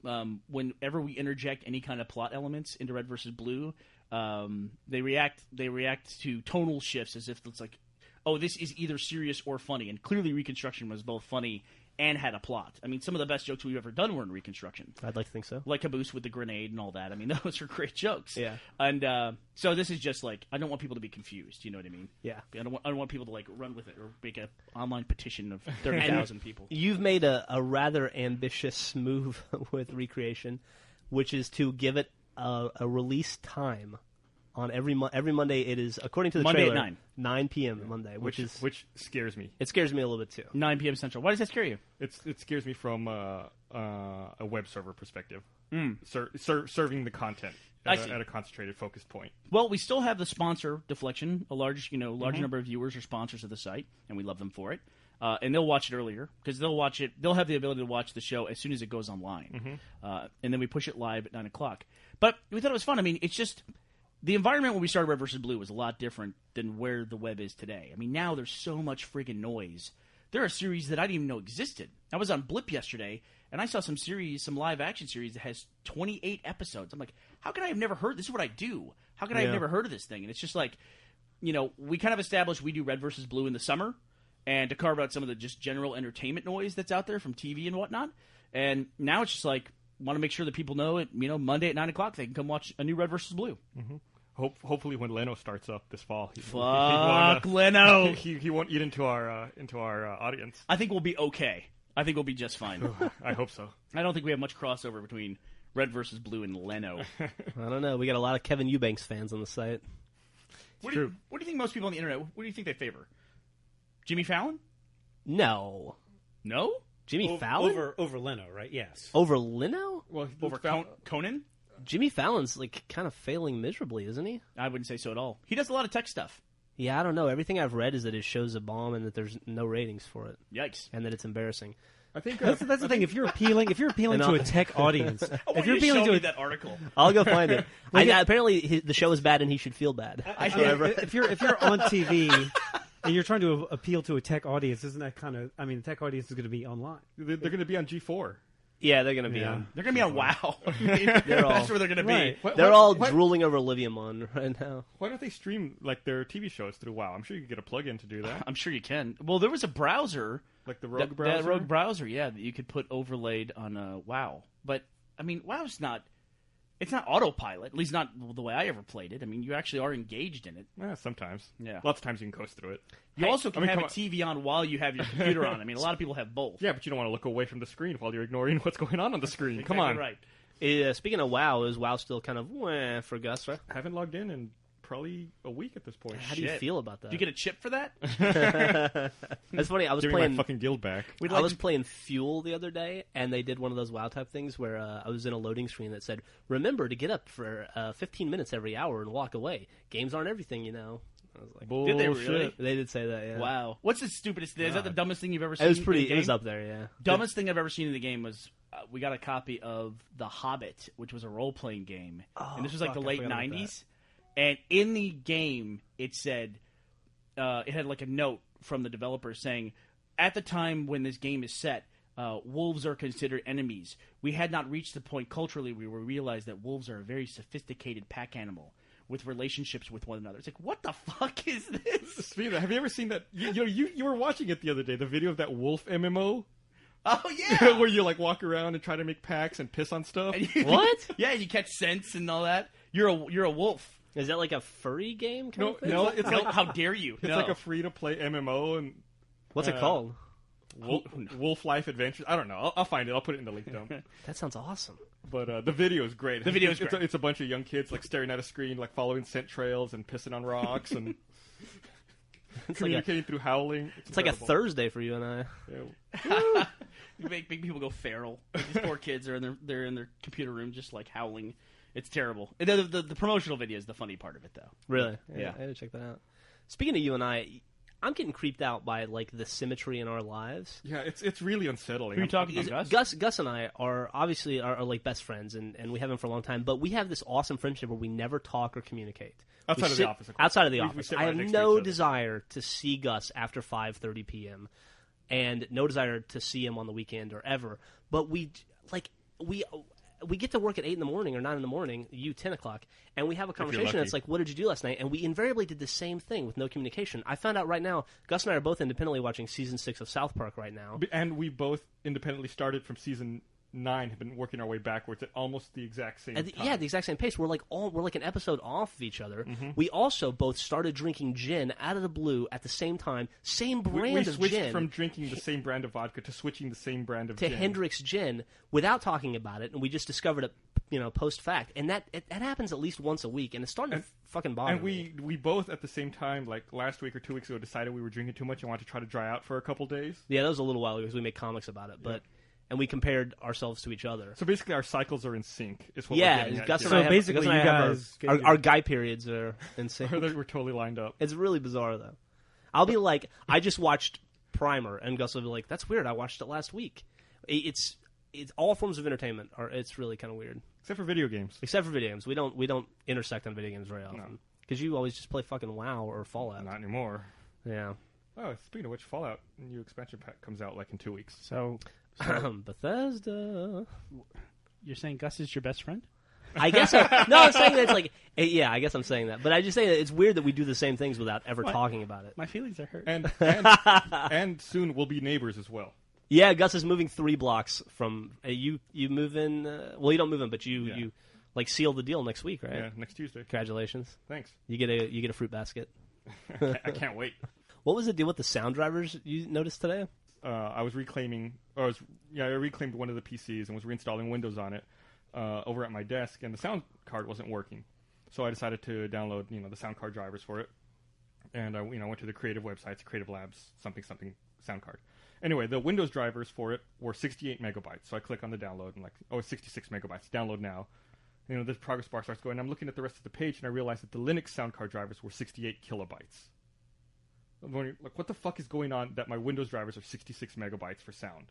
Speaker 4: whenever we interject any kind of plot elements into Red versus Blue. They react to tonal shifts as if it's like, oh, this is either serious or funny, and clearly Reconstruction was both funny and had a plot. I mean, some of the best jokes we've ever done were in Reconstruction.
Speaker 3: I'd like to think so.
Speaker 4: Like Caboose with the grenade and all that. I mean, those are great jokes.
Speaker 3: Yeah.
Speaker 4: And so this is just like, I don't want people to be confused. You know what I mean?
Speaker 3: Yeah.
Speaker 4: I don't want people to like run with it or make an online petition of 30,000 people.
Speaker 3: You've made a rather ambitious move with Recreation, which is to give it a release time on every Monday. It is, according to the
Speaker 4: Monday
Speaker 3: trailer,
Speaker 4: at
Speaker 3: 9 p.m. Monday, which
Speaker 2: scares me.
Speaker 3: it scares me a little bit too.
Speaker 4: 9 p.m. Central. Why does that scare you?
Speaker 2: It scares me from a web server perspective. Serving the content at a concentrated, focused point.
Speaker 4: Well, we still have the sponsor deflection. A large number of viewers are sponsors of the site, and we love them for it. And they'll watch it earlier because they'll watch it. They'll have the ability to watch the show as soon as it goes online, and then we push it live at 9 o'clock. But we thought it was fun. I mean, it's just the environment when we started Red vs. Blue was a lot different than where the web is today. I mean, now there's so much friggin' noise. There are series that I didn't even know existed. I was on Blip yesterday, and I saw some live action series that has 28 episodes. I'm like, how can I have never heard? This is what I do. How can I have never heard of this thing? And it's just like, we kind of established we do Red vs. Blue in the summer, and to carve out some of the just general entertainment noise that's out there from TV and whatnot. And now it's just like, want to make sure that people know it. Monday at 9 o'clock, they can come watch a new Red vs. Blue.
Speaker 2: Mm-hmm. Hopefully, when Leno starts up this fall,
Speaker 4: Fuck Leno.
Speaker 2: He won't eat into our audience.
Speaker 4: I think we'll be okay. I think we'll be just fine.
Speaker 2: I hope so.
Speaker 4: I don't think we have much crossover between Red vs. Blue and Leno.
Speaker 3: I don't know. We got a lot of Kevin Eubanks fans on the site.
Speaker 4: What do you think most people on the internet? What do you think they favor? Jimmy Fallon?
Speaker 3: No.
Speaker 4: No?
Speaker 3: Jimmy Fallon
Speaker 5: over Leno, right? Yes.
Speaker 3: Over Leno?
Speaker 2: Well,
Speaker 4: over Conan?
Speaker 3: Jimmy Fallon's like kind of failing miserably, isn't he?
Speaker 4: I wouldn't say so at all. He does a lot of tech stuff.
Speaker 3: Yeah, I don't know. Everything I've read is that his show's a bomb and that there's no ratings for it.
Speaker 4: Yikes!
Speaker 3: And that it's embarrassing.
Speaker 5: I think that's the thing. If you're appealing to a tech audience,
Speaker 4: if you're appealing to that article,
Speaker 3: I'll go find it. Apparently, the show is bad and he should feel bad.
Speaker 5: If you're on TV and you're trying to appeal to a tech audience, isn't that kind of? I mean, the tech audience is going to be online.
Speaker 2: They're going to be on G4.
Speaker 3: Yeah, they're going to be on.
Speaker 4: They're going to be on WoW. That's where they're going to be.
Speaker 3: They're all drooling over Olivia Munn right now.
Speaker 2: Why don't they stream like their TV shows through WoW? I'm sure you could get a plug-in to do that.
Speaker 4: I'm sure you can. Well, there was a browser,
Speaker 2: like the Rogue browser.
Speaker 4: That Rogue browser, that you could put overlaid on WoW. But I mean, WoW's not. It's not autopilot, at least not the way I ever played it. I mean, you actually are engaged in it.
Speaker 2: Sometimes.
Speaker 4: Yeah.
Speaker 2: Lots of times you can coast through it.
Speaker 4: You also can have a TV on while you have your computer on. I mean, a lot of people have both.
Speaker 2: Yeah, but you don't want to look away from the screen while you're ignoring what's going on the screen. Come on.
Speaker 4: Right.
Speaker 3: Speaking of WoW, is WoW still kind of for Gus, right?
Speaker 2: I haven't logged in probably a week at this point.
Speaker 3: How do you feel about that?
Speaker 4: Do you get a chip for that?
Speaker 3: That's funny. I was
Speaker 2: Giving
Speaker 3: playing
Speaker 2: my fucking guild back.
Speaker 3: I was playing Fuel the other day, and they did one of those WoW type things where I was in a loading screen that said, "Remember to get up for 15 minutes every hour and walk away. Games aren't everything, you know." I was like,
Speaker 2: bullshit.
Speaker 4: Did they really?
Speaker 3: They did say that. Yeah.
Speaker 4: Wow. What's the stupidest thing? Is that the dumbest thing you've ever seen?
Speaker 3: It was
Speaker 4: in
Speaker 3: pretty.
Speaker 4: the game?
Speaker 3: It was up there. Yeah.
Speaker 4: Dumbest thing I've ever seen in the game was we got a copy of The Hobbit, which was a role playing game, and this was like the late '90s. And in the game, it said, it had like a note from the developer saying, at the time when this game is set, wolves are considered enemies. We had not reached the point culturally where we realized that wolves are a very sophisticated pack animal with relationships with one another. It's like, what the fuck is this?
Speaker 2: Speaking of that, have you ever seen that? You were watching it the other day, the video of that wolf MMO?
Speaker 4: Oh, yeah!
Speaker 2: Where you like walk around and try to make packs and piss on stuff.
Speaker 3: What?
Speaker 4: Yeah, you catch scents and all that. You're a wolf.
Speaker 3: Is that like a furry game? Kind of thing?
Speaker 2: No, it's like
Speaker 4: how dare you?
Speaker 2: It's like a free-to-play MMO, and
Speaker 3: what's it called?
Speaker 2: Wolf Life Adventures. I don't know. I'll find it. I'll put it in the link dump.
Speaker 3: That sounds awesome.
Speaker 2: But the video is great.
Speaker 4: The video is great.
Speaker 2: It's a bunch of young kids like staring at a screen, like following scent trails and pissing on rocks and communicating through howling.
Speaker 3: It's like a Thursday for you and I.
Speaker 2: Yeah.
Speaker 4: You make people go feral. These poor kids are in their computer room just like howling. It's terrible. The promotional video is the funny part of it, though.
Speaker 3: Really?
Speaker 4: Yeah.
Speaker 3: I had to check that out. Speaking of you and I'm getting creeped out by like the symmetry in our lives.
Speaker 2: Yeah, it's really unsettling.
Speaker 4: Who are you talking about,
Speaker 3: Gus and I are obviously are like best friends, and we have been for a long time. But we have this awesome friendship where we never talk or communicate
Speaker 2: outside of the office.
Speaker 3: Outside of the office, I have no desire to see Gus after 5:30 p.m. and no desire to see him on the weekend or ever. But we get to work at 8 in the morning or 9 in the morning, you 10 o'clock, and we have a conversation
Speaker 2: lucky.
Speaker 3: that's like, what did you do last night? And we invariably did the same thing with no communication. I found out right now, Gus and I are both independently watching Season 6 of South Park right now.
Speaker 2: And we both independently started from season 9, have been working our way backwards at almost the exact same time.
Speaker 3: Yeah, the exact same pace. We're like an episode off of each other. We also both started drinking gin out of the blue at the same time. Same brand
Speaker 2: we
Speaker 3: of
Speaker 2: switched
Speaker 3: gin
Speaker 2: from drinking the same brand of vodka to switching the same brand of
Speaker 3: to
Speaker 2: gin.
Speaker 3: Hendrick's gin without talking about it, and we just discovered it, post fact. And that happens at least once a week, and it's starting to fucking bother me.
Speaker 2: And we both at the same time, like last week or 2 weeks ago, decided we were drinking too much and wanted to try to dry out for a couple days.
Speaker 3: Yeah, that was a little while ago because we made comics about it, but. And we compared ourselves to each other.
Speaker 2: So basically, our cycles are in sync. Is what we're getting at
Speaker 3: Gus
Speaker 2: here.
Speaker 3: and I
Speaker 5: So
Speaker 3: have,
Speaker 5: basically,
Speaker 3: Gus and I
Speaker 5: you
Speaker 3: have
Speaker 5: guys
Speaker 3: our guy periods are in sync.
Speaker 2: We're totally lined up.
Speaker 3: It's really bizarre though. I'll be like, I just watched Primer, and Gus will be like, "That's weird. I watched it last week." It's all forms of entertainment it's really kind of weird,
Speaker 2: Except for video games.
Speaker 3: except for video games. We don't intersect on video games very often because you always just play fucking WoW or Fallout.
Speaker 2: Not anymore.
Speaker 3: Yeah.
Speaker 2: Oh, speaking of which, Fallout new expansion pack comes out like in 2 weeks.
Speaker 6: So
Speaker 3: Bethesda.
Speaker 6: you're saying Gus is your best friend?
Speaker 3: I guess I'm saying that it's like yeah. I guess I'm saying that, but I just say that it's weird that we do the same things without ever talking about it.
Speaker 6: My feelings are hurt.
Speaker 2: And soon we'll be neighbors as well.
Speaker 3: Yeah, Gus is moving 3 blocks from you. You move in. Well, you don't move in, but you like seal the deal next week, right?
Speaker 2: Yeah, next Tuesday.
Speaker 3: Congratulations.
Speaker 2: Thanks.
Speaker 3: You get a fruit basket.
Speaker 2: I can't wait.
Speaker 3: What was the deal with the sound drivers you noticed today?
Speaker 2: I reclaimed one of the PCs and was reinstalling Windows on it over at my desk, and the sound card wasn't working. So I decided to download, the sound card drivers for it, and I, went to the Creative websites, Creative Labs, something sound card. Anyway, the Windows drivers for it were 68 megabytes. So I click on the download and it's 66 megabytes. Download now. The progress bar starts going. I'm looking at the rest of the page and I realize that the Linux sound card drivers were 68 kilobytes. I'm wondering, what the fuck is going on that my Windows drivers are 66 megabytes for sound?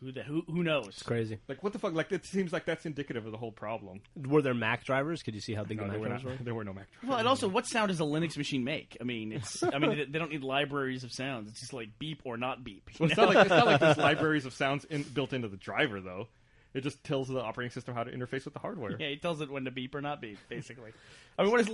Speaker 4: Who knows?
Speaker 3: It's crazy.
Speaker 2: What the fuck? It seems like that's indicative of the whole problem.
Speaker 3: Were there Mac drivers? Could you see how big the Mac drivers were?
Speaker 2: There were no Mac drivers.
Speaker 4: Well, and also, what sound does a Linux machine make? I mean, they don't need libraries of sounds. It's just like beep or not beep.
Speaker 2: Well, it's not like there's libraries of sounds built into the driver, though. It just tells the operating system how to interface with the hardware.
Speaker 4: Yeah, it tells it when to beep or not beep, basically. I mean, what does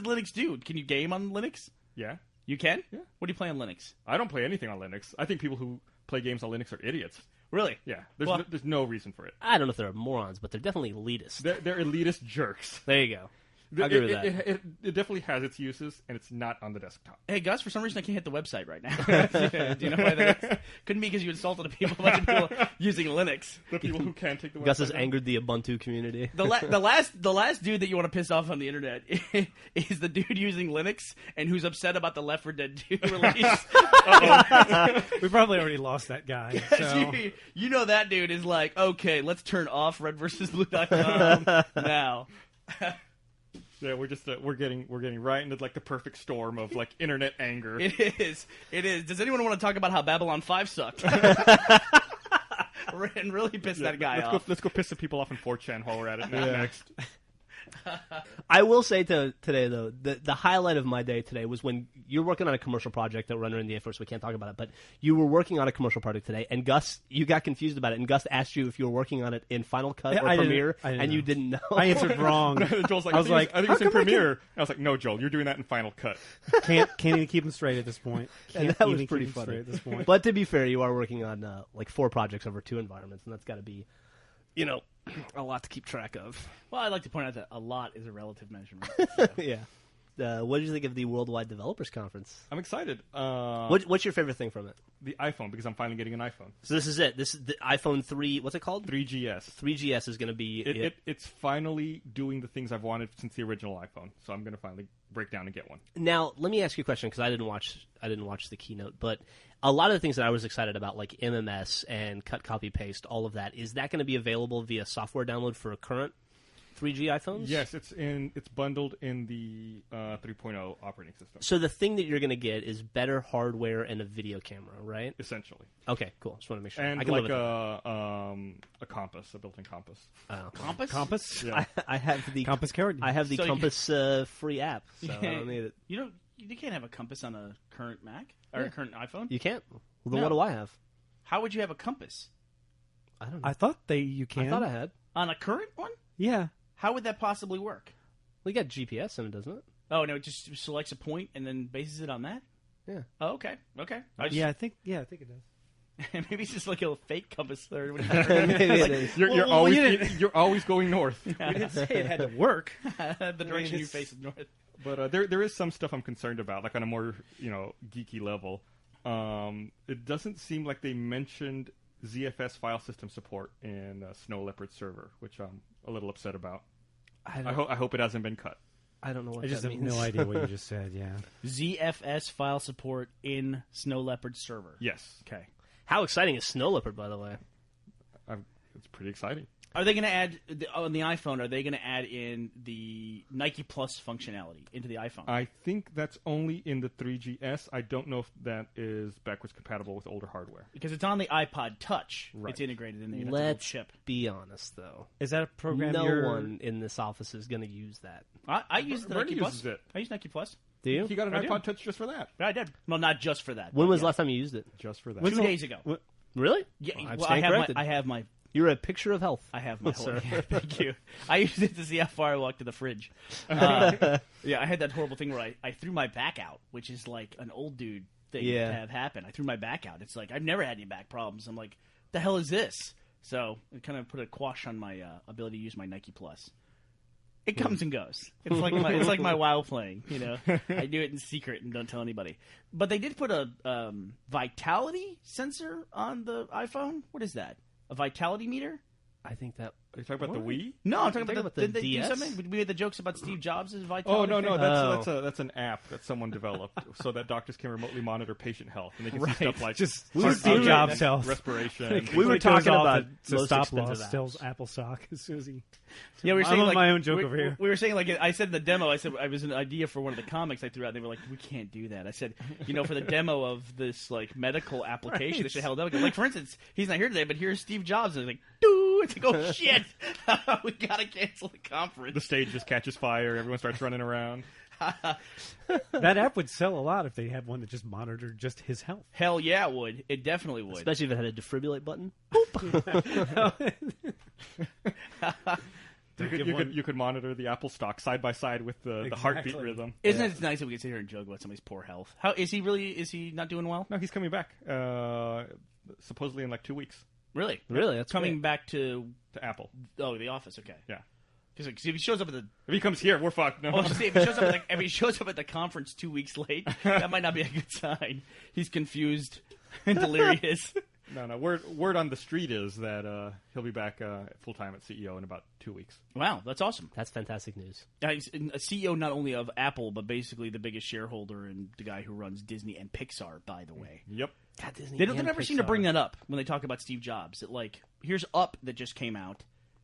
Speaker 4: Linux do? Can you game on Linux?
Speaker 2: Yeah.
Speaker 4: You can?
Speaker 2: Yeah.
Speaker 4: What do you play on Linux?
Speaker 2: I don't play anything on Linux. I think people who play games on Linux are idiots.
Speaker 4: Really?
Speaker 2: Yeah. There's no reason for it.
Speaker 3: I don't know if they're morons, but they're definitely elitist.
Speaker 2: They're elitist jerks.
Speaker 3: There you go. I agree with that.
Speaker 2: It definitely has its uses, and it's not on the desktop.
Speaker 4: Hey, Gus, for some reason I can't hit the website right now. Do you know why that is? Couldn't be because you insulted a bunch of people using Linux.
Speaker 2: The people who can't take the website.
Speaker 3: Gus has angered the Ubuntu community.
Speaker 4: The last dude that you want to piss off on the internet is the dude using Linux and who's upset about the Left 4 Dead 2 release.
Speaker 5: We probably already lost that guy. So.
Speaker 4: You know that dude is like, okay, let's turn off redversusblue.com now.
Speaker 2: Yeah, we're getting right into the perfect storm of internet anger.
Speaker 4: It is. Does anyone want to talk about how Babylon 5 sucked? And really piss that guy off.
Speaker 2: Let's go piss some people off in 4chan while we're at it next.
Speaker 3: I will say today, though, the highlight of my day today was when you're working on a commercial project that we're under NDA for, so we can't talk about it, but you were working on a commercial project today, and Gus, you got confused about it, and Gus asked you if you were working on it in Final Cut or Premiere, and you didn't know.
Speaker 5: I answered wrong.
Speaker 2: Joel's like, I think it's in Premiere. I was like, no, Joel, you're doing that in Final Cut.
Speaker 5: Can't even keep him straight at this point.
Speaker 3: And that was pretty funny.
Speaker 5: At this point.
Speaker 3: But to be fair, you are working on 4 projects over 2 environments, and that's got to be, a lot to keep track of.
Speaker 4: Well, I'd like to point out that a lot is a relative measurement.
Speaker 3: Yeah. What did you think of the Worldwide Developers Conference?
Speaker 2: I'm excited.
Speaker 3: What's your favorite thing from it?
Speaker 2: The iPhone, because I'm finally getting an iPhone.
Speaker 3: So this is it. This is the iPhone 3. What's it called?
Speaker 2: 3GS.
Speaker 3: 3GS is going to be it.
Speaker 2: It's finally doing the things I've wanted since the original iPhone. So I'm going to finally break down and get one.
Speaker 3: Now, let me ask you a question because I didn't watch the keynote, but a lot of the things that I was excited about, like MMS and cut, copy, paste, all of that, is that going to be available via software download for current 3G iPhones?
Speaker 2: Yes, it's bundled in the 3.0 operating system.
Speaker 3: So the thing that you're going to get is better hardware and a video camera, right?
Speaker 2: Essentially.
Speaker 3: Okay, cool. Just want to make sure.
Speaker 2: And
Speaker 3: I can live with
Speaker 2: a compass, a built-in compass.
Speaker 3: Oh.
Speaker 5: Compass?
Speaker 2: Yeah.
Speaker 3: I have the
Speaker 5: Compass card.
Speaker 3: I have the Compass free app, so I don't need it.
Speaker 4: You can't have a compass on a current Mac or a current iPhone.
Speaker 3: You can't? Well, then
Speaker 4: No.
Speaker 3: what do I have?
Speaker 4: How would you have a compass?
Speaker 3: I don't know.
Speaker 5: I thought you can.
Speaker 3: I thought I had.
Speaker 4: On a current one?
Speaker 5: Yeah.
Speaker 4: How would that possibly work?
Speaker 3: We got GPS in it, doesn't it?
Speaker 4: Oh, no, it just selects a point and then bases it on that?
Speaker 3: Yeah.
Speaker 4: Oh, okay. Okay.
Speaker 5: I think it does.
Speaker 4: Maybe it's just like a fake compass or
Speaker 3: Maybe it is.
Speaker 2: You're always going north.
Speaker 5: We didn't say it had to work.
Speaker 4: the direction you face is north.
Speaker 2: But there is some stuff I'm concerned about, like on a more geeky level. It doesn't seem like they mentioned ZFS file system support in Snow Leopard server, which I'm a little upset about. I hope it hasn't been cut.
Speaker 3: I don't know what
Speaker 5: I just
Speaker 3: that
Speaker 5: have
Speaker 3: means.
Speaker 5: no idea what you just said. Yeah.
Speaker 4: ZFS file support in Snow Leopard server.
Speaker 2: Yes,
Speaker 4: Okay.
Speaker 3: How exciting is Snow Leopard, by the way?
Speaker 2: it's pretty exciting.
Speaker 4: Are they going to add on the iPhone? Are they going to add in the Nike Plus functionality into the iPhone?
Speaker 2: I think that's only in the 3GS. I don't know if that is backwards compatible with older hardware.
Speaker 4: Because it's on the iPod Touch.
Speaker 2: Right.
Speaker 4: It's integrated in there. You don't have to
Speaker 3: Let's
Speaker 4: chip.
Speaker 3: be honest, though.
Speaker 5: Is that a program?
Speaker 3: No one in this office is going to use that.
Speaker 4: I use the
Speaker 2: Bernie
Speaker 4: Nike Plus.
Speaker 2: uses it.
Speaker 4: I use Nike Plus.
Speaker 3: Do you?
Speaker 2: He got an
Speaker 4: I do.
Speaker 2: iPod Touch just for that.
Speaker 4: Yeah, I did. Well, not just for that.
Speaker 3: When
Speaker 4: but
Speaker 3: was the
Speaker 4: yeah.
Speaker 3: last time you used it?
Speaker 2: Just for that.
Speaker 4: 2 days ago.
Speaker 3: Really?
Speaker 4: Yeah,
Speaker 3: Well, I'm
Speaker 4: well,
Speaker 3: staying corrected.
Speaker 4: I have my.
Speaker 3: You're a picture of health.
Speaker 4: I have my.
Speaker 3: Sir.
Speaker 4: Yeah, thank you. I used it to see how far I walked to the fridge. Yeah, I had that horrible thing where I threw my back out, which is like an old dude thing
Speaker 3: Yeah.
Speaker 4: to have happen. I threw my back out. It's like I've never had any back problems. I'm like, the hell is this? So it kind of put a quash on my ability to use my Nike Plus. It comes and goes. It's like my WoW playing. I do it in secret and don't tell anybody. But they did put a vitality sensor on the iPhone. What is that? A vitality meter?
Speaker 3: I think that.
Speaker 2: Are you talking about the Wii?
Speaker 4: No, I'm talking about
Speaker 3: the
Speaker 4: did they do
Speaker 3: DS?
Speaker 4: something? We had the jokes about Steve Jobs'
Speaker 2: Oh
Speaker 4: vitality.
Speaker 2: no,
Speaker 4: thing?
Speaker 2: that's an app that someone developed so that doctors can remotely monitor patient health and they can
Speaker 4: Right.
Speaker 2: see stuff like
Speaker 5: Just
Speaker 2: heart
Speaker 5: Steve
Speaker 2: rate,
Speaker 5: Jobs' health.
Speaker 2: respiration.
Speaker 3: We were
Speaker 5: It goes
Speaker 3: talking
Speaker 5: off
Speaker 3: about
Speaker 5: the
Speaker 3: most
Speaker 5: stop
Speaker 3: expensive
Speaker 5: loss tells
Speaker 3: apps.
Speaker 5: Apple stock as soon as he.
Speaker 4: Yeah, we were
Speaker 5: I'm
Speaker 4: saying
Speaker 5: on
Speaker 4: like
Speaker 5: my own joke
Speaker 4: we,
Speaker 5: over here.
Speaker 4: We were saying like I said in the demo. I said I was an idea for one of the comics I threw out. They were like, we can't do that. I said, for the demo of this like medical application, they should held up. Like for instance, he's not here today, but here's Steve Jobs. And it's like, doo. It's like, oh shit, we gotta cancel the conference.
Speaker 2: The stage just catches fire. Everyone starts running around.
Speaker 5: That app would sell a lot if they had one that just monitored just his health.
Speaker 4: Hell yeah, it would. It definitely would.
Speaker 3: Especially if it had a defibrillate button.
Speaker 2: You could monitor the Apple stock side by side with the heartbeat rhythm.
Speaker 4: Isn't it nice that we can sit here and joke about somebody's poor health? How is he really? Is he not doing well?
Speaker 2: No, he's coming back. Supposedly in like 2 weeks
Speaker 4: Really?
Speaker 3: Really? That's
Speaker 4: Coming
Speaker 3: great.
Speaker 4: back to
Speaker 2: Apple.
Speaker 4: the office. Okay.
Speaker 2: Yeah.
Speaker 4: Because if he shows up at the
Speaker 2: If he comes here, we're fucked. No.
Speaker 4: if he shows up at the conference 2 weeks late, that might not be a good sign. He's confused and delirious.
Speaker 2: No. Word on the street is that he'll be back full time at CEO in about 2 weeks.
Speaker 4: Wow, that's awesome.
Speaker 3: That's fantastic news.
Speaker 4: He's a CEO not only of Apple, but basically the biggest shareholder and the guy who runs Disney and Pixar, by the way.
Speaker 2: Yep.
Speaker 3: God, Disney
Speaker 4: They
Speaker 3: and
Speaker 4: never seem to
Speaker 3: Pixar.
Speaker 4: bring that up when they talk about Steve Jobs. That like, here's Up that just came out.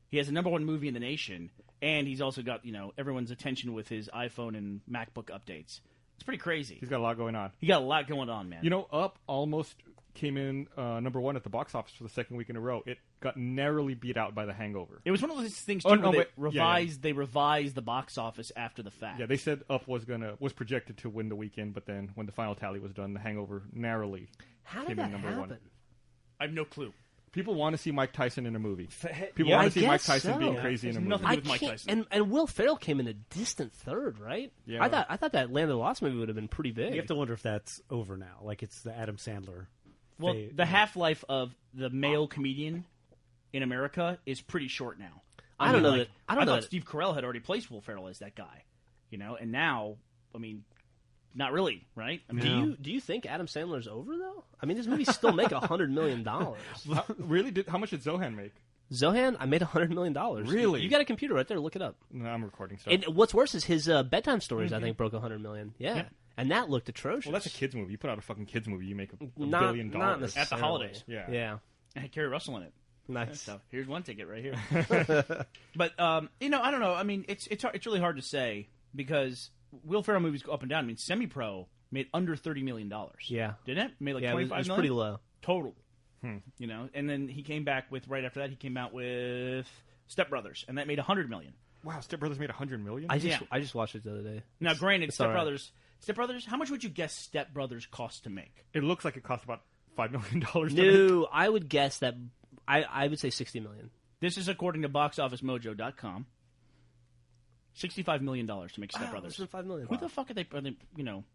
Speaker 4: He has the #1 movie in the nation, and he's also got everyone's attention with his iPhone and MacBook updates. It's pretty crazy.
Speaker 2: He's got a lot going on.
Speaker 4: He got a lot going on, man.
Speaker 2: Up almost came in #1 at the box office for the second week in a row. It got narrowly beat out by The Hangover.
Speaker 4: It was one of those things too,
Speaker 2: Oh, no,
Speaker 4: where
Speaker 2: wait.
Speaker 4: they revised the box office after the fact.
Speaker 2: Yeah, they said Up was projected to win the weekend, but then when the final tally was done, The Hangover narrowly
Speaker 3: How
Speaker 2: came
Speaker 3: did that
Speaker 2: in #1.
Speaker 3: happen?
Speaker 4: I have no clue.
Speaker 2: People want to see Mike Tyson in a movie. People
Speaker 3: Yeah,
Speaker 2: want
Speaker 3: I
Speaker 2: to see Mike
Speaker 3: guess
Speaker 2: Tyson
Speaker 3: so.
Speaker 2: being
Speaker 3: Yeah.
Speaker 2: crazy in a
Speaker 4: There's
Speaker 2: movie.
Speaker 4: nothing-
Speaker 3: I
Speaker 4: with Mike
Speaker 3: can't,
Speaker 4: Tyson.
Speaker 3: and Will Ferrell came in a distant third, right?
Speaker 2: Yeah.
Speaker 3: I thought that Land of the Lost movie would have been pretty big.
Speaker 5: You have to wonder if that's over now. Like it's the Adam Sandler.
Speaker 4: Well,
Speaker 5: phase.
Speaker 4: the half-life of the male comedian in America is pretty short now.
Speaker 3: I don't know
Speaker 4: like,
Speaker 3: that- I don't know
Speaker 4: thought
Speaker 3: that-
Speaker 4: Steve Carell had already placed Will Ferrell as that guy, and now, not really, right?
Speaker 3: Do you think Adam Sandler's over though? I mean, this movie's still making $100 million.
Speaker 2: Really? How much did Zohan make?
Speaker 3: Zohan, I made $100 million.
Speaker 2: Really?
Speaker 3: You got a computer right there. Look it up.
Speaker 2: No, I'm recording stuff.
Speaker 3: And what's worse is his bedtime stories. I think broke $100 million. Yeah, and that looked atrocious.
Speaker 2: Well, that's a kids movie. You put out a fucking kids movie, you make $1
Speaker 3: Not-
Speaker 2: billion.
Speaker 3: not
Speaker 4: at the
Speaker 3: necessarily.
Speaker 4: holidays.
Speaker 2: Yeah.
Speaker 3: Yeah,
Speaker 4: It had Kerry Russell in it.
Speaker 3: nice.
Speaker 4: So here's one ticket right here. But I don't know. I mean, it's really hard to say because Will Ferrell movies go up and down. I mean, Semi-Pro made under $30 million.
Speaker 3: Yeah,
Speaker 4: Didn't it? Made like
Speaker 3: yeah, it
Speaker 4: $25
Speaker 3: was
Speaker 4: million?
Speaker 3: pretty low.
Speaker 4: Total. And then he came back with right after that. He came out with Step Brothers, and that made $100 million.
Speaker 2: Wow, Step Brothers made $100 million.
Speaker 3: I
Speaker 4: Yeah.
Speaker 3: just watched it the other day.
Speaker 4: Now, granted,
Speaker 3: It's
Speaker 4: Step
Speaker 3: all right.
Speaker 4: Brothers. How much would you guess Step Brothers cost to make?
Speaker 2: It looks like it cost about $5 million. To make.
Speaker 3: No, I would guess that I would say $60 million.
Speaker 4: This is according to BoxOfficeMojo.com. $65 million to make Step Brothers.
Speaker 3: $5 million.
Speaker 4: Who the fuck are they? You know,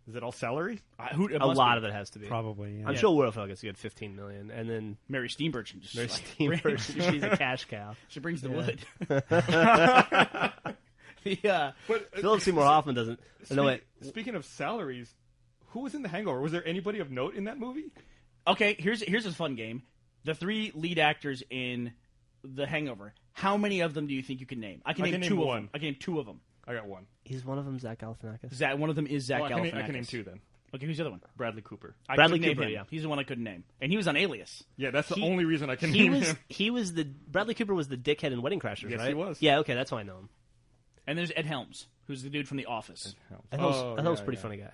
Speaker 2: Is it all salary?
Speaker 3: A lot of it has to be.
Speaker 5: Probably. Yeah.
Speaker 3: I'm sure Warfield gets a good $15 million, and then
Speaker 4: Mary Steenburgen. Just
Speaker 3: Mary
Speaker 4: like,
Speaker 3: Steenburgen, she's a cash cow.
Speaker 4: She brings the wood.
Speaker 2: But
Speaker 3: Philip Seymour Hoffman doesn't. No, wait.
Speaker 2: Speaking of salaries, who was in The Hangover? Was there anybody of note in that movie?
Speaker 4: Okay, here's a fun game. The 3 lead actors in The Hangover. How many of them do you think you can name? I can name 2 of
Speaker 2: one.
Speaker 4: them. I can name 2 of them.
Speaker 2: I got one.
Speaker 3: Is one of them Zach Galifianakis?
Speaker 4: One of them is Zach Galifianakis.
Speaker 2: I can name 2 then.
Speaker 4: Okay, who's the other one?
Speaker 2: Bradley Cooper.
Speaker 4: I
Speaker 3: Bradley
Speaker 4: couldn't name
Speaker 3: Cooper,
Speaker 4: him.
Speaker 3: yeah.
Speaker 4: He's the one I couldn't name, and he was on Alias.
Speaker 2: Yeah, that's the only reason I can
Speaker 3: He
Speaker 2: name
Speaker 3: was.
Speaker 2: him.
Speaker 3: He was the Bradley Cooper was the dickhead in Wedding Crashers,
Speaker 2: Yes,
Speaker 3: right?
Speaker 2: he was.
Speaker 3: Yeah, okay, that's why I know him.
Speaker 4: And there's Ed Helms, who's the dude from The Office.
Speaker 3: I thought he was a pretty funny guy.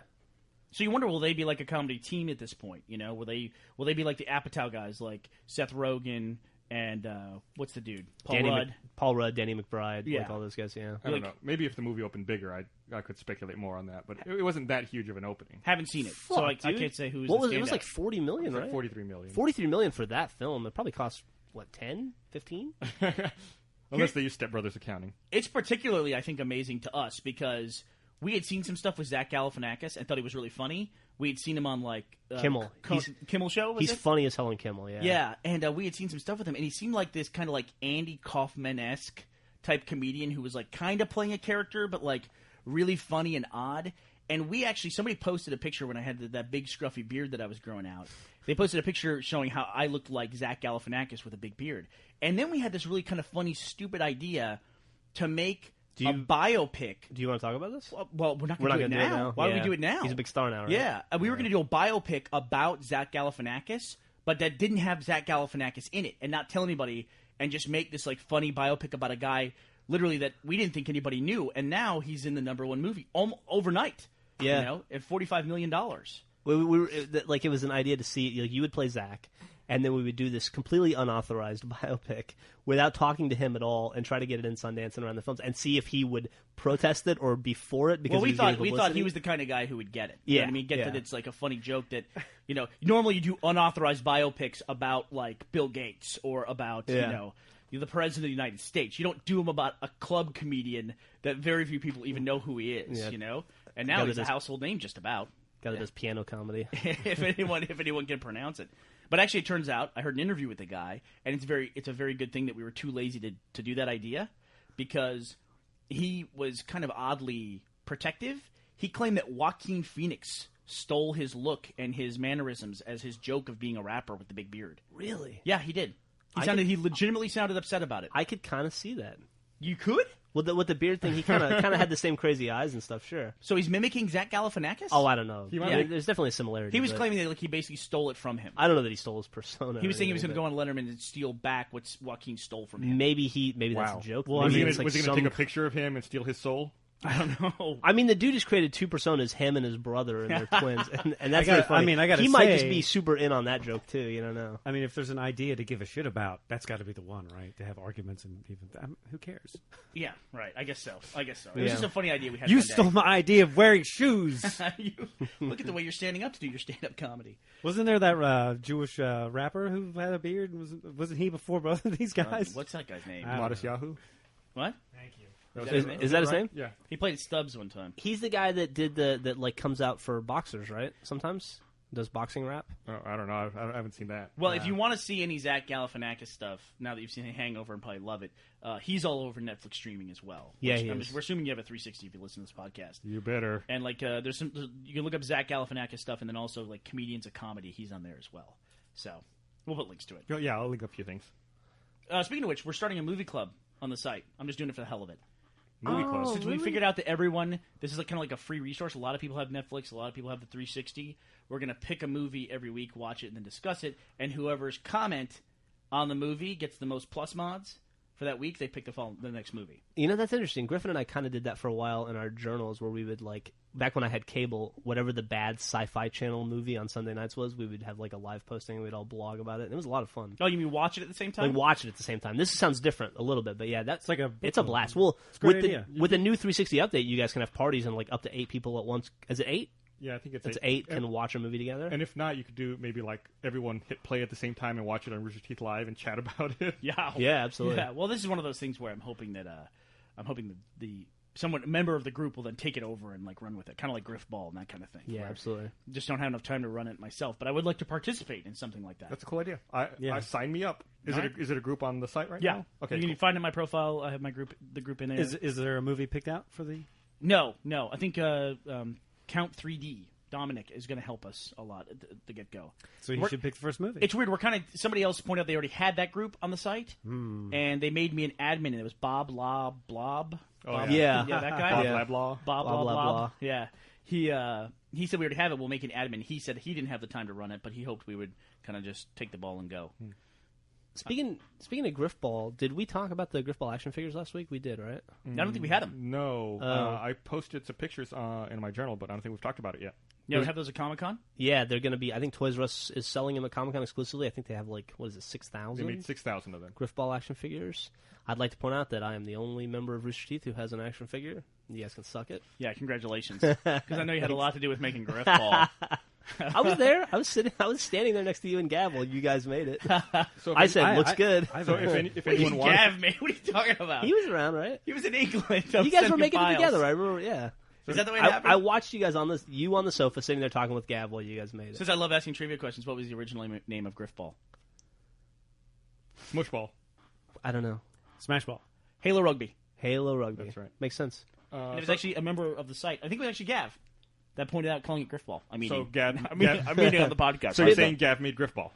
Speaker 4: So you wonder, will they be like a comedy team at this point? You know, will they be like the Apatow guys, like Seth Rogen and what's the dude?
Speaker 3: Paul Rudd, Danny McBride,
Speaker 4: Yeah.
Speaker 3: like all those guys. Yeah,
Speaker 2: I don't know. Maybe if the movie opened bigger, I could speculate more on that. But it wasn't that huge of an opening.
Speaker 4: Haven't seen it, so I
Speaker 3: dude.
Speaker 4: can't say who's.
Speaker 3: What
Speaker 4: the
Speaker 3: was it? Was
Speaker 4: standout.
Speaker 3: like $40 million,
Speaker 2: Like
Speaker 3: right?
Speaker 2: 43 million.
Speaker 3: 43 million for that film. It probably cost what 10, 15?
Speaker 2: Unless they use Step Brothers accounting.
Speaker 4: It's particularly, I think, amazing to us because we had seen some stuff with Zach Galifianakis and thought he was really funny. We had seen him on like
Speaker 3: Kimmel.
Speaker 4: Kimmel show. Was
Speaker 3: He's
Speaker 4: it?
Speaker 3: funny as hell in Kimmel. Yeah.
Speaker 4: Yeah, and we had seen some stuff with him, and he seemed like this kind of like Andy Kaufman-esque type comedian who was like kind of playing a character, but like really funny and odd. And we actually, somebody posted a picture when I had that big scruffy beard that I was growing out. They posted a picture showing how I looked like Zach Galifianakis with a big beard. And then we had this really kind of funny, stupid idea to make a biopic.
Speaker 3: Do you want to talk about this?
Speaker 4: Well, we're not going to do it now. Why would we do it now?
Speaker 3: He's a big star now, right?
Speaker 4: Yeah, we were going to do a biopic about Zach Galifianakis, but that didn't have Zach Galifianakis in it, and not tell anybody, and just make this like funny biopic about a guy literally that we didn't think anybody knew, and now he's in the #1 movie overnight.
Speaker 3: Yeah,
Speaker 4: you know, at $45 million.
Speaker 3: We were like it was an idea to see like you would play Zach, and then we would do this completely unauthorized biopic without talking to him at all, and try to get it in Sundance and around the films, and see if he would protest it or be for it. Because
Speaker 4: we thought he
Speaker 3: publicity.
Speaker 4: was the kind of guy who would get it.
Speaker 3: Yeah,
Speaker 4: You know what I mean, that it's like a funny joke that normally you do unauthorized biopics about like Bill Gates or about the president of the United States. You don't do them about a club comedian that very few people even know who he is.
Speaker 3: Yeah.
Speaker 4: And now he's a household name just about.
Speaker 3: Guy that does piano comedy.
Speaker 4: if anyone can pronounce it. But actually, it turns out I heard an interview with the guy, and it's a very good thing that we were too lazy to do that idea, because he was kind of oddly protective. He claimed that Joaquin Phoenix stole his look and his mannerisms as his joke of being a rapper with the big beard.
Speaker 3: Really?
Speaker 4: Yeah, he did. He legitimately sounded upset about it.
Speaker 3: I could kind of see that.
Speaker 4: You could?
Speaker 3: With the beard thing, he kind of had the same crazy eyes and stuff. Sure.
Speaker 4: So he's mimicking Zach Galifianakis?
Speaker 3: Oh, I don't know.
Speaker 4: Yeah.
Speaker 3: There's definitely a similarity.
Speaker 4: He was
Speaker 3: but
Speaker 4: claiming that he basically stole it from him.
Speaker 3: I don't know that he stole his persona.
Speaker 4: He was saying he was going to go on Letterman and steal back what Joaquin stole from him.
Speaker 3: Maybe that's a joke.
Speaker 2: Well, was he going to take a picture of him and steal his soul?
Speaker 4: I don't know.
Speaker 3: I mean, the dude has created 2 personas, him and his brother, and they're twins, and that's very funny.
Speaker 5: I gotta
Speaker 3: he
Speaker 5: say,
Speaker 3: might just be super in on that joke too. You don't know.
Speaker 5: I mean, if there's an idea to give a shit about, that's got to be the one, right? To have arguments and even who cares?
Speaker 4: Yeah, right. I guess so. It was
Speaker 3: Yeah.
Speaker 4: just a funny idea we had.
Speaker 5: You
Speaker 4: one day.
Speaker 5: stole my idea of wearing shoes.
Speaker 4: Look at the way you're standing up to do your stand-up comedy.
Speaker 5: Wasn't there that Jewish rapper who had a beard? Wasn't he before both of these guys?
Speaker 4: What's that guy's name?
Speaker 2: Modest Yahoo?
Speaker 4: What?
Speaker 5: Thank you.
Speaker 3: Is that his name?
Speaker 2: Yeah.
Speaker 4: He played at Stubbs one time.
Speaker 3: He's the guy that did that like comes out for boxers, right? Sometimes does boxing rap.
Speaker 2: Oh, I don't know. I haven't seen that.
Speaker 4: Well, if you want to see any Zach Galifianakis stuff, now that you've seen Hangover and probably love it, he's all over Netflix streaming as well.
Speaker 3: Yeah, he is.
Speaker 4: We're assuming you have a 360 if you listen to this podcast.
Speaker 2: You better.
Speaker 4: And like, there's some you can look up Zach Galifianakis stuff, and then also like Comedians of Comedy. He's on there as well. So we'll put links to it.
Speaker 2: Oh, yeah, I'll link a few things.
Speaker 4: Speaking of which, we're starting a movie club on the site. I'm just doing it for the hell of it.
Speaker 2: Movie club.
Speaker 4: Since we figured out that everyone, this is like kind of like a free resource. A lot of people have Netflix. A lot of people have the 360. We're going to pick a movie every week, watch it, and then discuss it. And whoever's comment on the movie gets the most plus mods for that week. They pick the next movie.
Speaker 3: You know, that's interesting. Griffin and I kind of did that for a while in our journals, where we would like back when I had cable, whatever the bad Sci-Fi Channel movie on Sunday nights was, we would have like a live posting. And we'd all blog about it. And it was a lot of fun.
Speaker 4: Oh, you mean watch it at the same time?
Speaker 3: Like watch it at the same time. This sounds different a little bit, but yeah, that's
Speaker 5: like
Speaker 3: it's a blast. Well,
Speaker 5: a great idea.
Speaker 3: with the new 360 update, you guys can have parties and like up to 8 people at once. Is it 8?
Speaker 2: Yeah, I think it's
Speaker 3: It's
Speaker 2: 8.
Speaker 3: 8 can watch a movie together.
Speaker 2: And if not, you could do maybe like everyone hit play at the same time and watch it on Rooster Teeth Live and chat about it.
Speaker 4: Yeah,
Speaker 3: Yeah, absolutely.
Speaker 4: Yeah, well, this is one of those things where I'm hoping that a member of the group will then take it over and like run with it, kind of like Griff Ball and that kind of thing.
Speaker 3: Yeah,
Speaker 4: where
Speaker 3: absolutely.
Speaker 4: I just don't have enough time to run it myself, but I would like to participate in something like that.
Speaker 2: That's a cool idea. I sign me up. Is it a group on the site right
Speaker 4: yeah.
Speaker 2: now? Okay,
Speaker 4: You
Speaker 2: cool.
Speaker 4: can find it in my profile. I have the group in there.
Speaker 5: Is there a movie picked out for the?
Speaker 4: No. I think Count 3D. Dominic is going to help us a lot to get go.
Speaker 5: So you should pick the first movie.
Speaker 4: It's weird. We're kind of somebody else pointed out they already had that group on the site, and they made me an admin, and it was Bob Blob.
Speaker 2: Oh,
Speaker 4: Bob,
Speaker 3: yeah.
Speaker 4: that guy.
Speaker 2: Bob
Speaker 3: Yeah.
Speaker 2: Lablaw.
Speaker 4: Bob
Speaker 3: Blah, blah, blah.
Speaker 4: Yeah, he said we already have it. We'll make an admin. He said he didn't have the time to run it, but he hoped we would kind of just take the ball and go.
Speaker 3: Speaking of Griff Ball, did we talk about the Griff Ball action figures last week? We did, right?
Speaker 4: I don't think we had them.
Speaker 2: No, I posted some pictures in my journal, but I don't think we've talked about it yet.
Speaker 4: Yeah, we have those at Comic-Con.
Speaker 3: Yeah, they're going to be. I think Toys R Us is selling them at Comic Con exclusively. I think they have 6,000.
Speaker 2: They made 6,000 of them.
Speaker 3: Griff Ball action figures. I'd like to point out that I am the only member of Rooster Teeth who has an action figure. You guys can suck it.
Speaker 4: Yeah, congratulations. Because I know you had a lot to do with making Griff Ball.
Speaker 3: I was there. I was standing there next to you and Gav while you guys made it.
Speaker 2: So
Speaker 3: I said, "Looks good."
Speaker 2: So if anyone wants,
Speaker 4: Gav, man, what are you talking about?
Speaker 3: He was around, right?
Speaker 4: He was in England.
Speaker 3: You guys were making it together. I remember. Yeah.
Speaker 4: Is that the way it happened?
Speaker 3: I watched you guys on the sofa sitting there talking with Gav while you guys made it.
Speaker 4: Since I love asking trivia questions, what was the original name of Griff Ball?
Speaker 2: Smushball.
Speaker 3: I don't know.
Speaker 5: Smash Ball.
Speaker 4: Halo Rugby.
Speaker 3: Halo Rugby.
Speaker 2: That's right.
Speaker 3: Makes sense.
Speaker 4: And it was actually a member of the site. I think it was actually Gav that pointed out calling it Griff Ball. I mean,
Speaker 2: So Gav,
Speaker 4: I'm meaning on the podcast.
Speaker 2: So you're saying Gav made Griff Ball?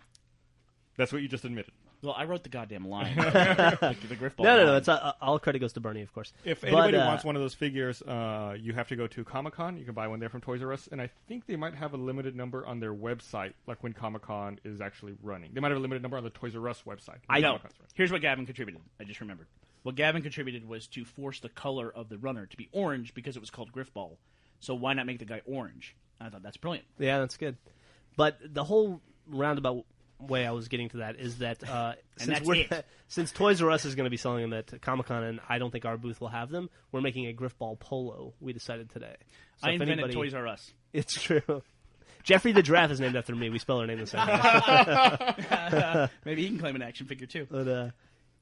Speaker 2: That's what you just admitted.
Speaker 4: Well, I wrote the goddamn line. the Griff Ball.
Speaker 3: No.
Speaker 4: line.
Speaker 3: It's all credit goes to Burnie, of course.
Speaker 2: If anybody wants one of those figures, you have to go to Comic-Con. You can buy one there from Toys R Us, and I think they might have a limited number on their website, like when Comic-Con is actually running. They might have a limited number on the Toys R Us website.
Speaker 4: I know. Here's what Gavin contributed. I just remembered. What Gavin contributed was to force the color of the runner to be orange because it was called Griff Ball. So why not make the guy orange? I thought that's brilliant.
Speaker 3: Yeah, that's good. But the whole roundabout way I was getting to that is that since Toys R Us is going to be selling them at Comic-Con, and I don't think our booth will have them, we're making a Griff Ball polo. We decided today. So
Speaker 4: I invented Toys R Us.
Speaker 3: It's true. Jeffrey the Giraffe is named after me. We spell our name the same way.
Speaker 4: Maybe he can claim an action figure too.
Speaker 3: But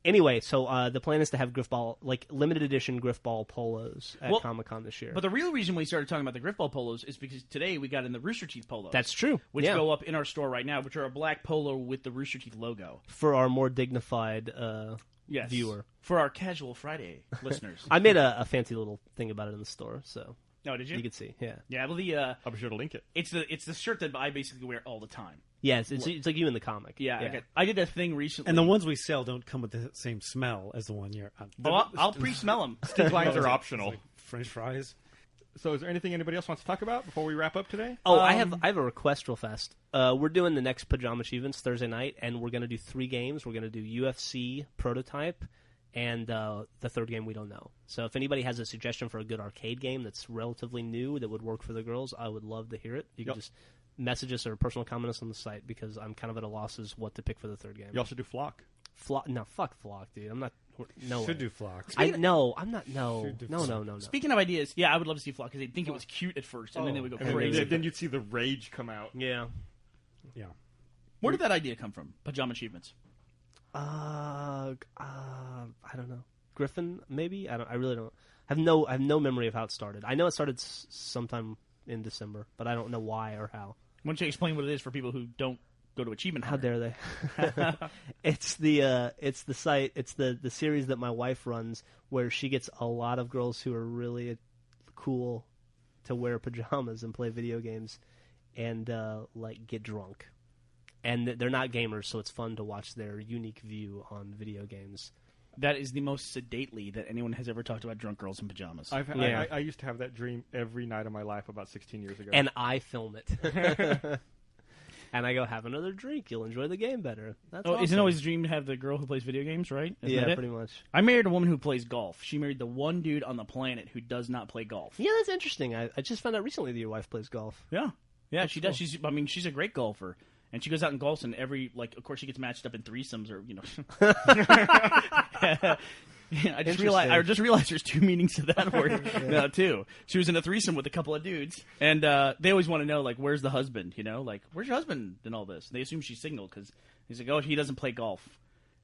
Speaker 3: anyway, so the plan is to have Griff Ball, like limited edition Griff Ball polos at Comic-Con this year.
Speaker 4: But the real reason we started talking about the Griff Ball polos is because today we got in the Rooster Teeth polos.
Speaker 3: That's true.
Speaker 4: Which go up in our store right now, which are a black polo with the Rooster Teeth logo.
Speaker 3: For our more dignified viewer.
Speaker 4: For our casual Friday listeners.
Speaker 3: I made a fancy little thing about it in the store, so...
Speaker 4: Oh, did you?
Speaker 3: You could see, yeah.
Speaker 4: Yeah, well,
Speaker 2: I'll be sure to link it.
Speaker 4: It's the shirt that I basically wear all the time.
Speaker 3: Yes, it's like you in the comic.
Speaker 4: Yeah. I did a thing recently.
Speaker 5: And the ones we sell don't come with the same smell as the one you're on.
Speaker 4: I'll pre-smell them.
Speaker 2: Stink lines are optional.
Speaker 5: Like French fries.
Speaker 2: So is there anything anybody else wants to talk about before we wrap up today?
Speaker 3: Oh, I have a request real fast. We're doing the next Pajama Achievements Thursday night, and we're going to do 3 games. We're going to do UFC Prototype, and the third game we don't know. So if anybody has a suggestion for a good arcade game that's relatively new that would work for the girls, I would love to hear it. You can just message us or personal comment us on the site because I'm kind of at a loss as what to pick for the third game.
Speaker 2: You also do Flock.
Speaker 3: No, fuck Flock, dude. I'm not. No
Speaker 5: Should
Speaker 3: way.
Speaker 5: do Flock.
Speaker 3: I'm not. No.
Speaker 4: Speaking of ideas, I would love to see Flock because they'd think it was cute at first, and then they would go crazy.
Speaker 2: Then you'd see the rage come out.
Speaker 3: Yeah.
Speaker 5: Yeah.
Speaker 4: Where did that idea come from? Pajama Achievements.
Speaker 3: I don't know. Griffin, maybe. I really don't. I have no memory of how it started. I know it started sometime in December, but I don't know why or how.
Speaker 4: Why don't you explain what it is for people who don't go to Achievement
Speaker 3: How
Speaker 4: Hunter?
Speaker 3: dare they? It's the site. It's the series that my wife runs, where she gets a lot of girls who are really cool to wear pajamas and play video games, and like get drunk. And they're not gamers, so it's fun to watch their unique view on video games.
Speaker 4: That is the most sedately that anyone has ever talked about drunk girls in pajamas.
Speaker 2: I used to have that dream every night of my life about 16 years ago.
Speaker 3: And I film it. And I go, have another drink. You'll enjoy the game better. That's awesome.
Speaker 4: Isn't it always a dream to have the girl who plays video games, right? Isn't that it?
Speaker 3: Pretty much.
Speaker 4: I married a woman who plays golf. She married the one dude on the planet who does not play golf.
Speaker 3: Yeah, that's interesting. I just found out recently that your wife plays golf.
Speaker 4: Yeah, she does. She's a great golfer. And she goes out and golfs, and of course, she gets matched up in threesomes, or Yeah, I just realized there's two meanings to that word too. She was in a threesome with a couple of dudes, and they always want to know, like, where's the husband? You know, like, where's your husband in all this? And they assume she's single because he's like, oh, he doesn't play golf.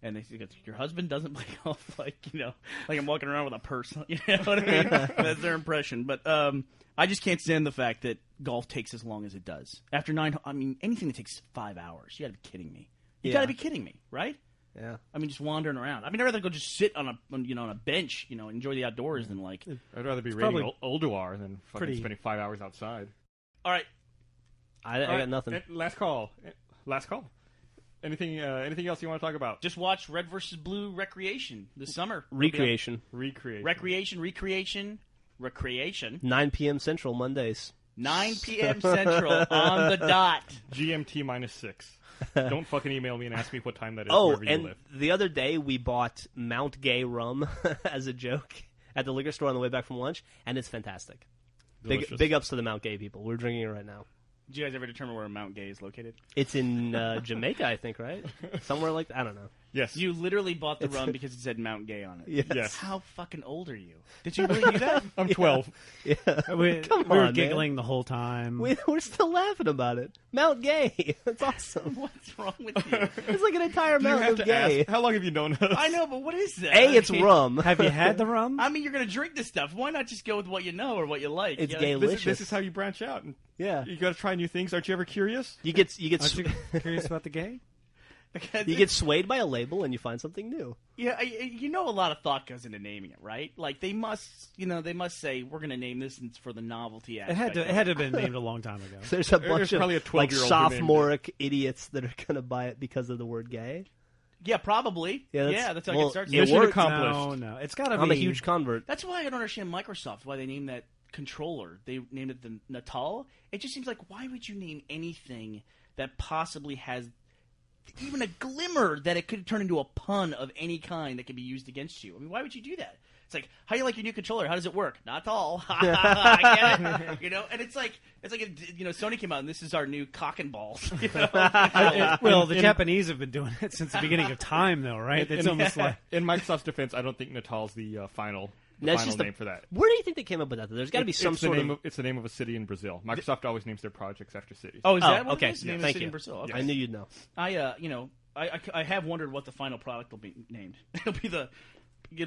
Speaker 4: And they say, your husband doesn't play golf? Like, you know, like I'm walking around with a purse. You know what I mean? That's their impression. But I just can't stand the fact that golf takes as long as it does. After anything that takes 5 hours, you got to be kidding me. You got to be kidding me, right?
Speaker 3: Yeah.
Speaker 4: I mean, just wandering around. I mean, I'd rather go just sit on a bench, you know, enjoy the outdoors than like.
Speaker 2: I'd rather be raiding Olduar than fucking spending 5 hours outside.
Speaker 4: All right.
Speaker 3: I got nothing.
Speaker 2: Last call. Anything else you want to talk about?
Speaker 4: Just watch Red vs. Blue Recreation this summer.
Speaker 3: Recreation. 9 p.m. Central Mondays.
Speaker 4: 9 p.m. Central on the dot.
Speaker 2: GMT -6. Don't fucking email me and ask me what time that is.
Speaker 3: Oh,
Speaker 2: wherever you
Speaker 3: and
Speaker 2: live.
Speaker 3: the other day we bought Mount Gay rum as a joke at the liquor store on the way back from lunch, and it's fantastic. Big ups to the Mount Gay people. We're drinking it right now.
Speaker 4: Did you guys ever determine where Mount Gay is located?
Speaker 3: It's in Jamaica, I think, right? Somewhere like that. I don't know.
Speaker 2: Yes.
Speaker 4: You literally bought the rum because it said Mount Gay on it.
Speaker 3: Yes.
Speaker 4: How fucking old are you? Did you really do that?
Speaker 2: I'm 12.
Speaker 5: We
Speaker 3: Come
Speaker 5: were
Speaker 3: on,
Speaker 5: giggling the whole time.
Speaker 3: We're still laughing about it. Mount Gay. That's awesome.
Speaker 4: What's wrong with you?
Speaker 3: It's like an entire
Speaker 2: Do you
Speaker 3: mountain
Speaker 2: have
Speaker 3: of
Speaker 2: to
Speaker 3: gay.
Speaker 2: ask? How long have you known us?
Speaker 4: I know, but what is that?
Speaker 3: It's rum.
Speaker 5: Have you had the rum?
Speaker 4: I mean, you're going to drink this stuff. Why not just go with what you know or what you like?
Speaker 3: It's
Speaker 4: You know?
Speaker 3: gay-licious.
Speaker 2: This is how you branch out.
Speaker 3: Yeah.
Speaker 2: You got to try new things. Aren't you ever curious?
Speaker 3: You get
Speaker 5: Aren't you curious about the gay?
Speaker 3: you get swayed by a label and you find something new.
Speaker 4: Yeah, you know, a lot of thought goes into naming it, right? Like they must say we're going to name this for the novelty aspect.
Speaker 5: It had to have been named a long time ago.
Speaker 3: There's a bunch of
Speaker 2: probably a
Speaker 3: like
Speaker 2: 12-year-old who named
Speaker 3: sophomoric idiots that are going to buy it because of the word gay.
Speaker 4: Yeah, probably.
Speaker 3: Yeah,
Speaker 4: that's how
Speaker 3: well,
Speaker 4: it starts.
Speaker 3: it
Speaker 2: Mission
Speaker 3: works.
Speaker 2: accomplished.
Speaker 5: No, it's got to be.
Speaker 3: I'm a huge convert.
Speaker 4: That's why I don't understand Microsoft, why they named that controller. They named it the Natal. It just seems like, why would you name anything that possibly has even a glimmer that it could turn into a pun of any kind that could be used against you? I mean, why would you do that? It's like, how do you like your new controller? How does it work? Not all. I get it. You know, and it's like you know, Sony came out and this is our new cock and balls. You know?
Speaker 5: Well, the Japanese have been doing it since the beginning of time, though, right? It's almost like
Speaker 2: In Microsoft's defense, I don't think Natal's the final
Speaker 3: That's just
Speaker 2: name for that.
Speaker 3: Where do you think they came up with that? There's got to be some
Speaker 2: It's
Speaker 3: sort of.
Speaker 2: It's the name of a city in Brazil. Microsoft always names their projects after cities.
Speaker 4: Oh, is that what
Speaker 3: okay.
Speaker 4: it is? Name of the
Speaker 3: Thank
Speaker 4: city
Speaker 3: you.
Speaker 4: in Brazil. Okay.
Speaker 3: I knew you'd know.
Speaker 4: I have wondered what the final product will be named. It'll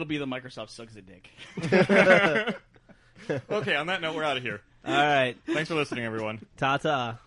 Speaker 4: be the Microsoft Sucks a Dick.
Speaker 2: Okay, on that note, we're out of here.
Speaker 3: All right.
Speaker 2: Thanks for listening, everyone.
Speaker 3: Ta-ta.